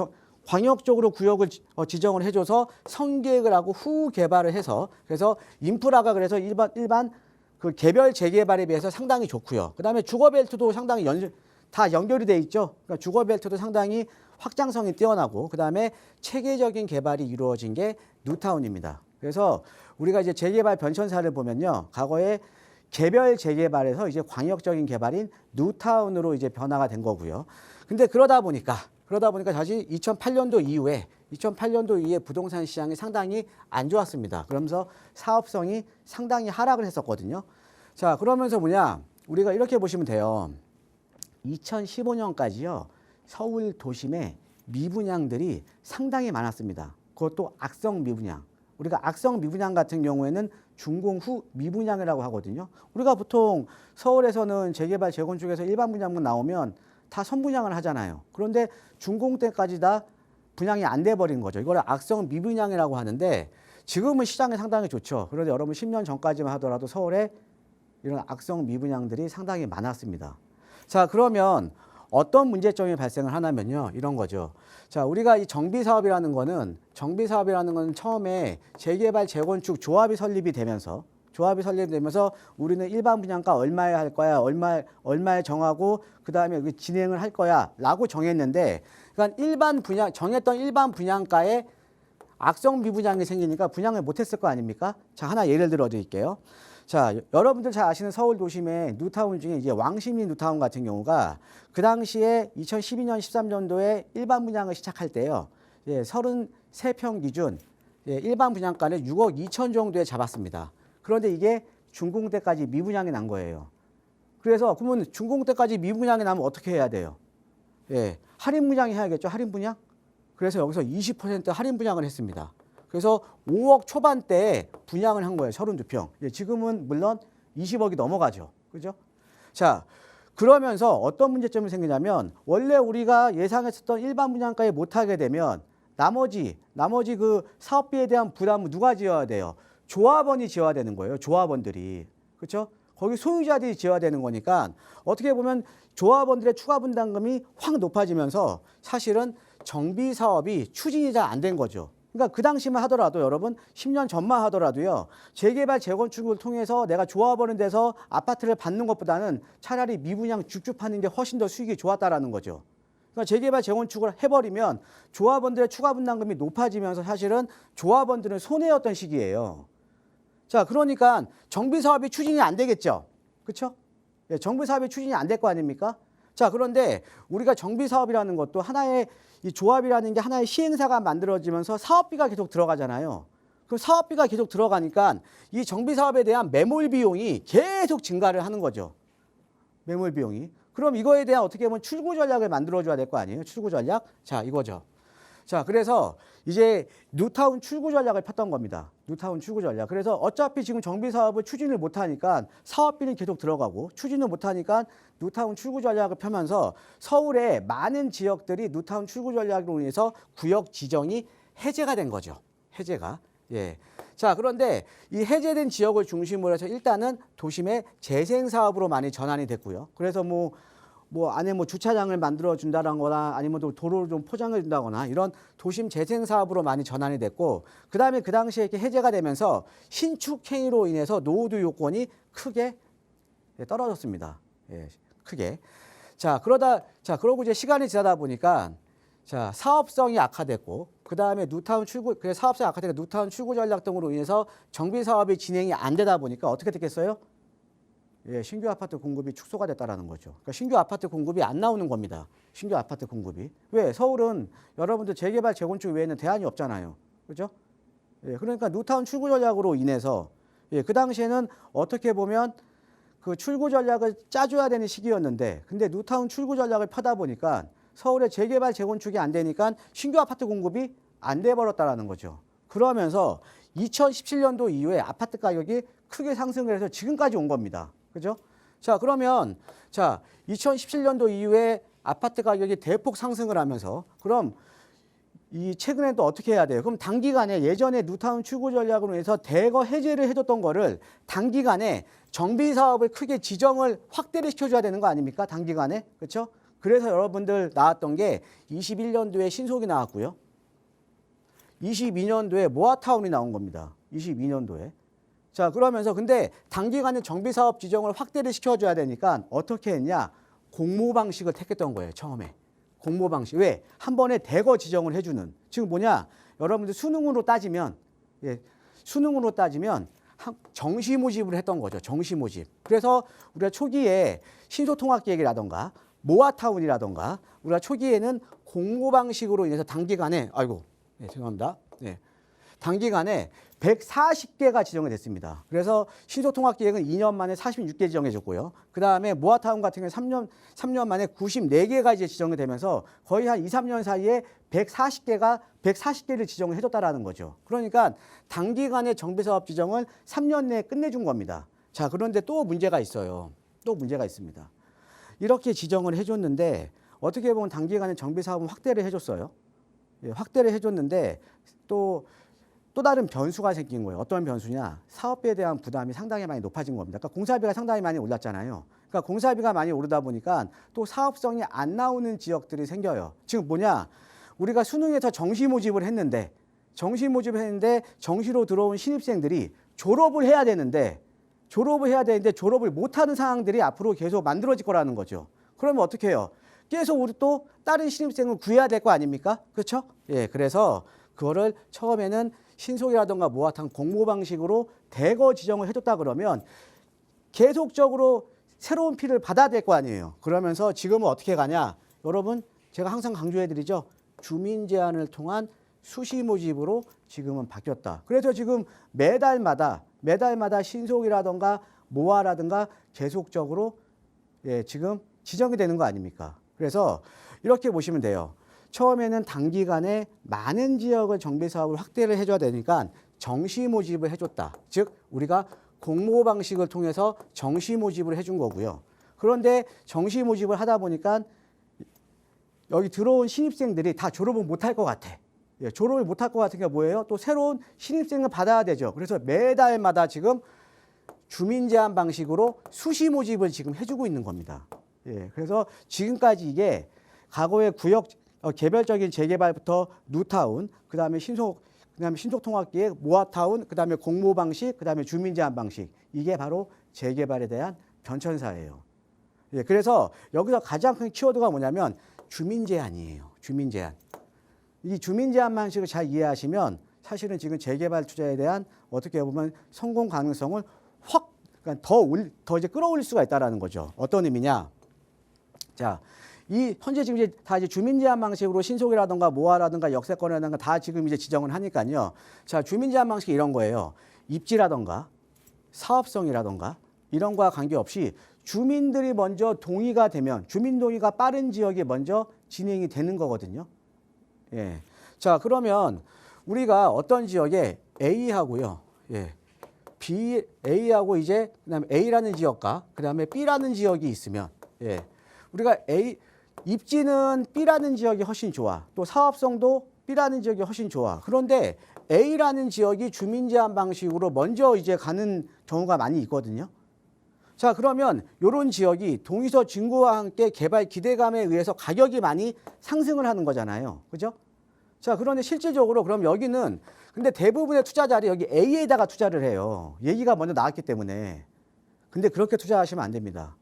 구역을 지정을 해줘서 선계획을 하고 후 개발을 해서 그래서 인프라가 그래서 일반 그 개별 재개발에 비해서 상당히 좋고요. 그다음에 주거벨트도 상당히 다 연결이 돼 있죠. 그러니까 주거벨트도 상당히 확장성이 뛰어나고 그다음에 체계적인 개발이 이루어진 게 뉴타운입니다. 그래서 우리가 이제 재개발 변천사를 보면요. 과거에 개별 재개발에서 이제 광역적인 개발인 뉴타운으로 이제 변화가 된 거고요. 근데 그러다 보니까 사실 2008년도 이후에 부동산 시장이 상당히 안 좋았습니다. 그러면서 사업성이 상당히 하락을 했었거든요. 자, 그러면서 우리가 이렇게 보시면 돼요. 2015년까지요. 서울 도심에 미분양들이 상당히 많았습니다. 그것도 악성 미분양. 우리가 악성 미분양 같은 경우에는 준공 후 미분양이라고 하거든요. 우리가 보통 서울에서는 재개발, 재건축에서 일반 분양만 나오면 다 선분양을 하잖아요. 그런데 준공 때까지 다 분양이 안 돼 버린 거죠. 이걸 악성 미분양이라고 하는데 지금은 시장이 상당히 좋죠. 그런데 여러분 10년 전까지만 하더라도 서울에 이런 악성 미분양들이 상당히 많았습니다. 자, 그러면 어떤 문제점이 발생을 하냐면요. 이런 거죠. 자, 우리가 이 정비사업이라는 거는 처음에 재개발, 재건축 조합이 설립이 되면서 우리는 일반 분양가 얼마에 할 거야, 얼마에 정하고 그다음에 진행을 할 거야라고 정했는데, 그러니까 정했던 일반 분양가에 악성 미분양이 생기니까 분양을 못했을 거 아닙니까? 자, 하나 예를 들어 드릴게요. 자, 여러분들 잘 아시는 서울 도심의 뉴타운 중에 이제 왕십리 뉴타운 같은 경우가 그 당시에 2012년, 13년도에 일반 분양을 시작할 때요. 33평 기준 일반 분양가는 6억 2천 정도에 잡았습니다. 그런데 이게 준공 때까지 미분양이 난 거예요. 그래서 그러면 준공 때까지 미분양이 나면 어떻게 해야 돼요? 할인 분양이 해야겠죠. 할인 분양. 그래서 여기서 20% 할인 분양을 했습니다. 그래서 5억 초반대에 분양을 한 거예요. 32평. 지금은 물론 20억이 넘어가죠. 그죠? 자, 그러면서 어떤 문제점이 생기냐면 원래 우리가 예상했었던 일반 분양가에 못하게 되면 나머지 그 사업비에 대한 부담은 누가 지어야 돼요? 조합원이 지어야 되는 거예요. 조합원들이. 그렇죠? 거기 소유자들이 지어야 되는 거니까 어떻게 보면 조합원들의 추가 분담금이 확 높아지면서 사실은 정비 사업이 추진이 잘 안 된 거죠. 그러니까 그 당시만 하더라도 여러분 10년 전만 하더라도요. 재개발, 재건축을 통해서 내가 조합원에 대해서 아파트를 받는 것보다는 차라리 미분양 쭉쭉 파는 게 훨씬 더 수익이 좋았다라는 거죠. 그러니까 재개발, 재건축을 해버리면 조합원들의 추가 분담금이 높아지면서 사실은 조합원들은 손해였던 시기예요. 자, 그러니까 정비 사업이 추진이 안 되겠죠. 그렇죠? 정비 사업이 추진이 안 될 거 아닙니까? 자, 그런데 우리가 정비 사업이라는 것도 하나의 이 조합이라는 게 하나의 시행사가 만들어지면서 사업비가 계속 들어가잖아요. 그럼 사업비가 계속 들어가니까 이 정비 사업에 대한 매몰 비용이 계속 증가를 하는 거죠. 매몰 비용이. 그럼 이거에 대한 어떻게 보면 출구 전략을 만들어줘야 될 거 아니에요. 출구 전략. 자, 이거죠. 자, 그래서 이제 뉴타운 출구 전략을 폈던 겁니다. 뉴타운 출구 전략. 그래서 어차피 지금 정비 사업을 추진을 못하니까 사업비는 계속 들어가고 추진을 못하니까 뉴타운 출구 전략을 펴면서 서울의 많은 지역들이 뉴타운 출구 전략으로 인해서 구역 지정이 해제가 된 거죠. 해제가. 자, 그런데 이 해제된 지역을 중심으로 해서 일단은 도심의 재생 사업으로 많이 전환이 됐고요. 그래서 안에 주차장을 만들어 준다거나 아니면 또 도로를 좀 포장해 준다거나 이런 도심 재생 사업으로 많이 전환이 됐고, 그다음에 그 당시에 이렇게 해제가 되면서 신축 행위로 인해서 노후도 요건이 크게 떨어졌습니다. 크게. 그러고 이제 시간이 지나다 보니까 사업성이 악화됐고, 그다음에 사업성이 악화되니까 뉴타운 출구 전략 등으로 인해서 정비 사업이 진행이 안 되다 보니까 어떻게 됐겠어요? 신규 아파트 공급이 축소가 됐다라는 거죠. 그러니까 신규 아파트 공급이 안 나오는 겁니다. 신규 아파트 공급이. 왜? 서울은 여러분들 재개발, 재건축 외에는 대안이 없잖아요. 그죠? 그러니까 뉴타운 출구 전략으로 인해서 그 당시에는 어떻게 보면 그 출구 전략을 짜줘야 되는 시기였는데, 근데 뉴타운 출구 전략을 펴다 보니까 서울의 재개발, 재건축이 안 되니까 신규 아파트 공급이 안 돼 버렸다라는 거죠. 그러면서 2017년도 이후에 아파트 가격이 크게 상승을 해서 지금까지 온 겁니다. 그죠? 자, 그러면 2017년도 이후에 아파트 가격이 대폭 상승을 하면서 그럼 이 최근에 또 어떻게 해야 돼요? 그럼 단기간에 예전에 뉴타운 출구 전략으로 해서 대거 해제를 해줬던 거를 단기간에 정비 사업을 크게 지정을 확대를 시켜줘야 되는 거 아닙니까? 단기간에. 그렇죠? 그래서 여러분들 나왔던 게 21년도에 신속이 나왔고요. 22년도에 모아타운이 나온 겁니다. 22년도에. 자, 그러면서 근데 단기간에 정비 사업 지정을 확대를 시켜줘야 되니까 어떻게 했냐? 공모 방식을 택했던 거예요. 처음에. 공모 방식. 왜? 한 번에 대거 지정을 해주는. 지금 뭐냐? 여러분들 수능으로 따지면 수능으로 따지면 정시 모집을 했던 거죠. 정시 모집. 그래서 우리가 초기에 신소통합기획이라던가 모아타운이라던가 우리가 초기에는 공모 방식으로 인해서 단기간에 죄송합니다. 단기간에 140개가 지정이 됐습니다. 그래서 신소통합기획은 2년 만에 46개 지정해줬고요. 그 다음에 모아타운 같은 경우는 3년 만에 94개가 이제 지정이 되면서 거의 한 2, 3년 사이에 140개를 지정을 해줬다라는 거죠. 그러니까 단기간에 정비사업 지정을 3년 내에 끝내준 겁니다. 자, 그런데 또 문제가 있어요. 또 문제가 있습니다. 이렇게 지정을 해줬는데 어떻게 보면 단기간에 정비사업은 확대를 해줬어요. 확대를 해줬는데 또 다른 변수가 생긴 거예요. 어떤 변수냐? 사업비에 대한 부담이 상당히 많이 높아진 겁니다. 그러니까 공사비가 상당히 많이 올랐잖아요. 그러니까 공사비가 많이 오르다 보니까 또 사업성이 안 나오는 지역들이 생겨요. 지금 뭐냐? 우리가 수능에서 정시 모집을 했는데 정시로 들어온 신입생들이 졸업을 해야 되는데 졸업을 못하는 상황들이 앞으로 계속 만들어질 거라는 거죠. 그러면 어떻게 해요? 계속 우리 또 다른 신입생을 구해야 될 거 아닙니까? 그렇죠? 그래서 그거를 처음에는 신속이라든가 모아탄 공모 방식으로 대거 지정을 해줬다 그러면 계속적으로 새로운 피를 받아야 될 거 아니에요. 그러면서 지금은 어떻게 가냐? 여러분 제가 항상 강조해드리죠. 주민 제한을 통한 수시 모집으로 지금은 바뀌었다. 그래서 지금 매달마다 신속이라든가 모아라든가 계속적으로 지금 지정이 되는 거 아닙니까? 그래서 이렇게 보시면 돼요. 처음에는 단기간에 많은 지역을 정비사업을 확대를 해줘야 되니까 정시 모집을 해줬다. 즉 우리가 공모 방식을 통해서 정시 모집을 해준 거고요. 그런데 정시 모집을 하다 보니까 여기 들어온 신입생들이 다 졸업을 못할 것 같아. 졸업을 못할 것 같은 게 뭐예요? 또 새로운 신입생을 받아야 되죠. 그래서 매달마다 지금 주민 제한 방식으로 수시 모집을 지금 해주고 있는 겁니다. 그래서 지금까지 이게 과거의 구역 개별적인 재개발부터 뉴타운, 그다음에 신속통합기획, 모아타운, 그다음에 공모 방식, 그다음에 주민 제한 방식. 이게 바로 재개발에 대한 변천사예요. 그래서 여기서 가장 큰 키워드가 뭐냐면 주민 제한이에요. 주민 제한. 이 주민 제한 방식을 잘 이해하시면 사실은 지금 재개발 투자에 대한 어떻게 보면 성공 가능성을 확 그러니까 더 이제 끌어올릴 수가 있다라는 거죠. 어떤 의미냐? 자, 이 현재 지금 다 이제 주민 제한 방식으로 신속이라든가 모아라든가 역세권이라든가 다 지금 이제 지정을 하니까요. 자, 주민 제한 방식이 이런 거예요. 입지라든가 사업성이라든가 이런 거와 관계없이 주민들이 먼저 동의가 되면 주민 동의가 빠른 지역에 먼저 진행이 되는 거거든요. 자, 그러면 우리가 어떤 지역에 A하고요. A하고 이제 그다음에 A라는 지역과 그다음에 B라는 지역이 있으면 우리가 입지는 B라는 지역이 훨씬 좋아. 또 사업성도 B라는 지역이 훨씬 좋아. 그런데 A라는 지역이 주민 제한 방식으로 먼저 이제 가는 경우가 많이 있거든요. 자, 그러면 이런 지역이 동의서 증거와 함께 개발 기대감에 의해서 가격이 많이 상승을 하는 거잖아요. 그죠? 자, 그런데 실질적으로 그럼 여기는 근데 대부분의 투자자들이 여기 A에다가 투자를 해요. 얘기가 먼저 나왔기 때문에. 근데 그렇게 투자하시면 안 됩니다.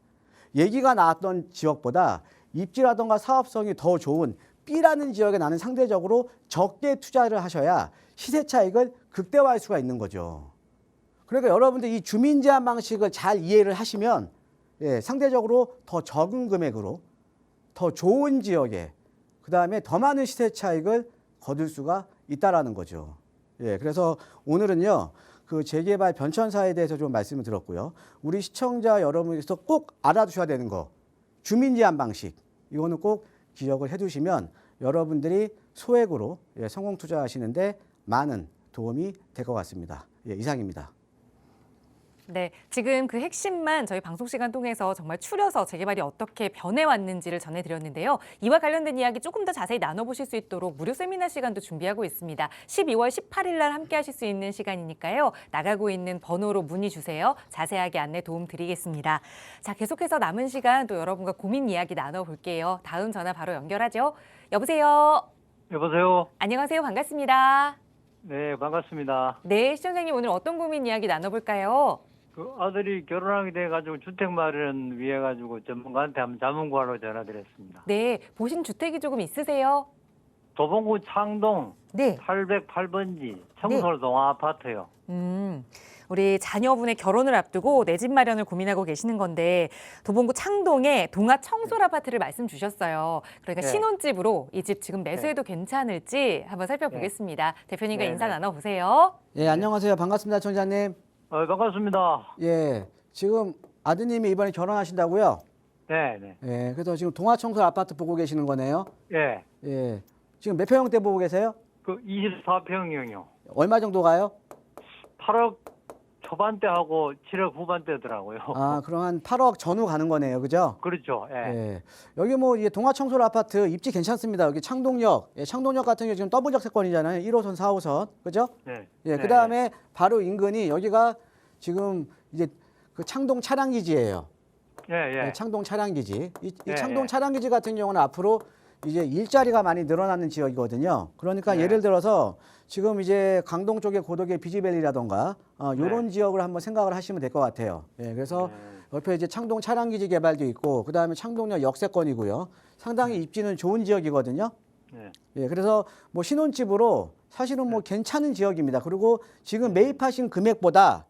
얘기가 나왔던 지역보다 입지라든가 사업성이 더 좋은 B라는 지역에 나는 상대적으로 적게 투자를 하셔야 시세 차익을 극대화할 수가 있는 거죠. 그러니까 여러분들 이 주민 제한 방식을 잘 이해를 하시면 상대적으로 더 적은 금액으로 더 좋은 지역에 그다음에 더 많은 시세 차익을 거둘 수가 있다라는 거죠. 그래서 오늘은요. 그 재개발 변천사에 대해서 좀 말씀을 드렸고요. 우리 시청자 여러분께서 꼭 알아두셔야 되는 거. 주민 제한 방식. 이거는 꼭 기억을 해 두시면 여러분들이 소액으로 성공 투자하시는데 많은 도움이 될 것 같습니다. 이상입니다. 네, 지금 그 핵심만 저희 방송 시간 통해서 정말 추려서 재개발이 어떻게 변해왔는지를 전해드렸는데요. 이와 관련된 이야기 조금 더 자세히 나눠보실 수 있도록 무료 세미나 시간도 준비하고 있습니다. 12월 18일 날 함께 하실 수 있는 시간이니까요. 나가고 있는 번호로 문의 주세요. 자세하게 안내 도움 드리겠습니다. 자, 계속해서 남은 시간 또 여러분과 고민 이야기 나눠볼게요. 다음 전화 바로 연결하죠. 여보세요. 여보세요. 안녕하세요. 반갑습니다. 네, 반갑습니다. 네, 시청자님 오늘 어떤 고민 이야기 나눠볼까요? 그 아들이 결혼하게 돼가지고 주택 마련 위해 가지고 전문가한테 한번 자문 구하러 전화드렸습니다. 네, 보신 주택이 조금 있으세요? 도봉구 창동 네. 808번지 청솔동 아파트요. 우리 자녀분의 결혼을 앞두고 내 집 마련을 고민하고 계시는 건데 도봉구 창동에 동아 청솔 아파트를 말씀 주셨어요. 그러니까 네. 신혼집으로 이 집 지금 매수해도 괜찮을지 한번 살펴보겠습니다. 대표님과 인사 나눠보세요. 예, 안녕하세요. 반갑습니다, 청자님. 반갑습니다. 예, 지금 아드님이 이번에 결혼하신다고요? 네, 네. 예, 그래서 지금 동아청솔 아파트 보고 계시는 거네요. 예. 예, 지금 몇 평대 보고 계세요? 그 24평형이요. 얼마 정도 가요? 8억 초반대 하고 7억 후반대더라고요. 아, 그럼 한 8억 전후 가는 거네요, 그죠? 그렇죠. 예. 예. 여기 뭐 이게 동아청솔 아파트 입지 괜찮습니다. 여기 창동역, 예, 창동역 같은 경우 지금 더블 적세권이잖아요. 1호선, 4호선, 그죠? 네. 예, 네. 그 다음에 바로 인근이 여기가 지금 이제 그 창동 차량기지예요. 예, 예. 창동 차량기지. 이 예, 창동 예. 차량기지 같은 경우는 앞으로 이제 일자리가 많이 늘어나는 지역이거든요. 그러니까 네. 예를 들어서 지금 이제 강동 쪽의 고덕의 비지밸리라던가 요런 네. 지역을 한번 생각을 하시면 될 것 같아요. 예, 그래서 옆에 이제 창동 차량기지 개발도 있고 그다음에 창동역 역세권이고요. 상당히 입지는 좋은 지역이거든요. 네. 예, 그래서 뭐 신혼집으로 사실은 뭐 괜찮은 지역입니다. 그리고 지금 매입하신 금액보다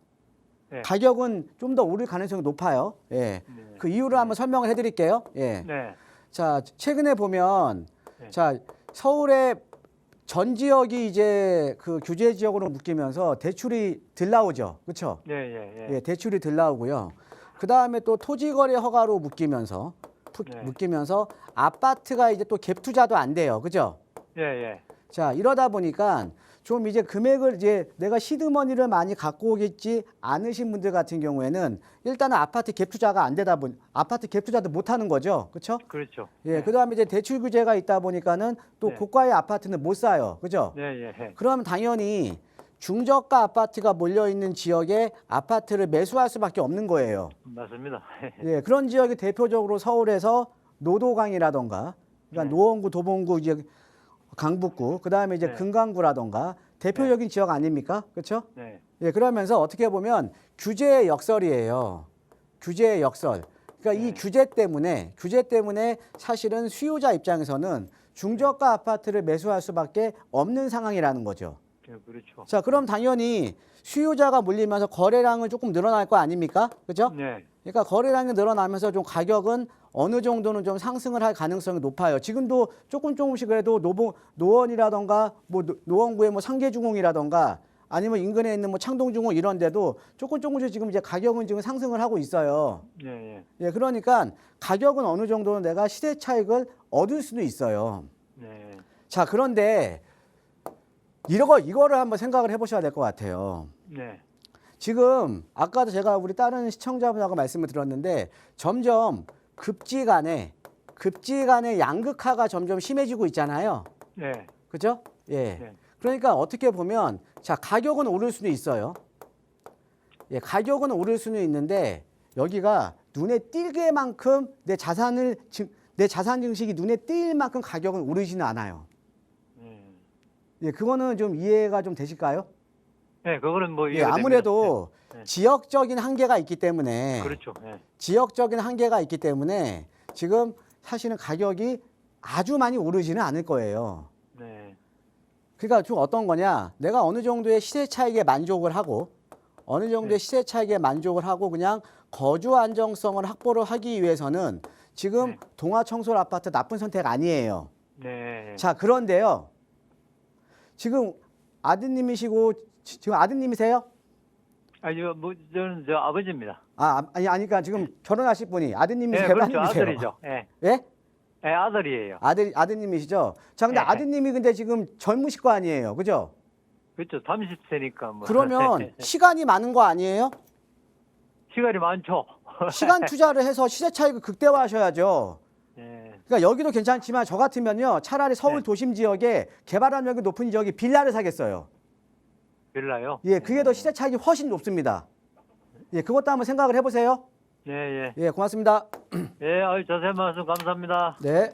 네. 가격은 좀 더 오를 가능성이 높아요. 예. 네. 그 이유를 한번 설명을 해드릴게요. 예. 네. 자, 최근에 보면 네. 자, 서울의 전 지역이 이제 그 규제 지역으로 묶이면서 대출이 덜 나오죠. 그렇죠? 예, 예, 예. 예, 대출이 덜 나오고요. 그다음에 또 토지 거래 허가로 묶이면서 네. 묶이면서 아파트가 이제 또 갭 투자도 안 돼요. 그죠? 예, 예. 자, 이러다 보니까 좀 이제 금액을 이제 내가 시드머니를 많이 갖고 오겠지 않으신 분들 같은 경우에는 일단은 아파트 갭 투자가 안 되다 보니 아파트 갭 투자도 못 하는 거죠. 그렇죠? 그렇죠. 예. 네. 그다음에 이제 대출 규제가 있다 보니까는 또 네. 고가의 아파트는 못 사요. 그죠? 예, 예, 예. 그러면 당연히 중저가 아파트가 몰려 있는 지역에 아파트를 매수할 수밖에 없는 거예요. 맞습니다. 예. 그런 지역이 대표적으로 서울에서 노도강이라던가 그러니까 네. 노원구, 도봉구 이제 강북구, 그다음에 이제 네. 금강구라던가 대표적인 지역 아닙니까? 그렇죠? 네. 예, 그러면서 어떻게 보면 규제의 역설이에요. 규제의 역설. 그러니까 이 규제 때문에 사실은 수요자 입장에서는 중저가 아파트를 매수할 수밖에 없는 상황이라는 거죠. 예, 그렇죠. 자, 그럼 당연히 수요자가 몰리면서 거래량은 조금 늘어날 거 아닙니까? 그렇죠? 네. 그러니까 거래량이 늘어나면서 좀 가격은 어느 정도는 좀 상승을 할 가능성이 높아요. 지금도 조금씩 그래도 노원이라던가 뭐 노원구의 뭐 상계중흥이라던가 아니면 인근에 있는 뭐 창동중흥 이런 데도 조금씩 지금 이제 가격은 지금 상승을 하고 있어요. 예, 예. 예, 그러니까 가격은 어느 정도는 내가 시세 차익을 얻을 수도 있어요. 네. 자, 그런데 이거를 한번 생각을 해보셔야 될 것 같아요. 네. 지금 아까도 제가 우리 다른 시청자분하고 말씀을 드렸는데 점점 급지간에 양극화가 점점 심해지고 있잖아요. 네. 그죠? 예. 네. 그러니까 어떻게 보면 자, 가격은 오를 수는 있어요. 예, 가격은 오를 수는 있는데 여기가 눈에 띄게만큼 내 자산 증식이 눈에 띌 만큼 가격은 오르지는 않아요. 예, 그거는 좀 이해가 좀 되실까요? 네, 그거는 뭐 예, 이해가 아무래도 됩니다. 네. 지역적인 한계가 있기 때문에 그렇죠. 네. 지역적인 한계가 있기 때문에 지금 사실은 가격이 아주 많이 오르지는 않을 거예요. 네. 그러니까 좀 어떤 거냐? 내가 어느 정도의 시세 차익에 만족을 하고 그냥 거주 안정성을 확보를 하기 위해서는 지금 네. 동아청솔 아파트 나쁜 선택 아니에요. 네. 자, 그런데요. 지금 아드님이시고 지금 아드님이세요? 이거 뭐 저는 저 아버지입니다. 아니 그러니까 지금 결혼하실 분이 아드님이세요? 네, 그렇죠. 따님이세요? 아들이죠. 예. 예? 예, 아들이에요. 아드님이시죠? 자, 근데 네. 아드님이 근데 지금 젊으실 거 아니에요. 그죠? 그렇죠. 30세니까 뭐. 그러면 시간이 많은 거 아니에요? 시간이 많죠. 시간 투자를 해서 시세 차익을 극대화하셔야죠. 예. 그러니까 여기도 괜찮지만 저 같으면요. 차라리 서울 네. 도심 지역에 개발 압력이 높은 지역에 빌라를 사겠어요. 빌라요? 예, 그게 더 시세 차익이 훨씬 높습니다. 예, 그것도 한번 생각을 해보세요. 예, 예. 예, 고맙습니다. 예, 자세한 말씀 감사합니다. 네.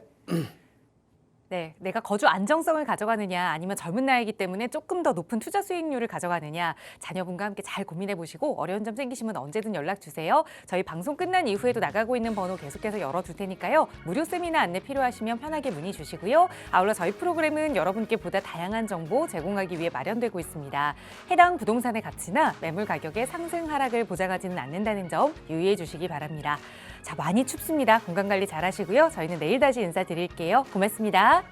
네, 내가 거주 안정성을 가져가느냐 아니면 젊은 나이이기 때문에 조금 더 높은 투자 수익률을 가져가느냐 자녀분과 함께 잘 고민해 보시고 어려운 점 생기시면 언제든 연락 주세요. 저희 방송 끝난 이후에도 나가고 있는 번호 계속해서 열어둘 테니까요. 무료 세미나 안내 필요하시면 편하게 문의 주시고요. 아울러 저희 프로그램은 여러분께 보다 다양한 정보 제공하기 위해 마련되고 있습니다. 해당 부동산의 가치나 매물 가격의 상승 하락을 보장하지는 않는다는 점 유의해 주시기 바랍니다. 자, 많이 춥습니다. 건강관리 잘 하시고요. 저희는 내일 다시 인사드릴게요. 고맙습니다.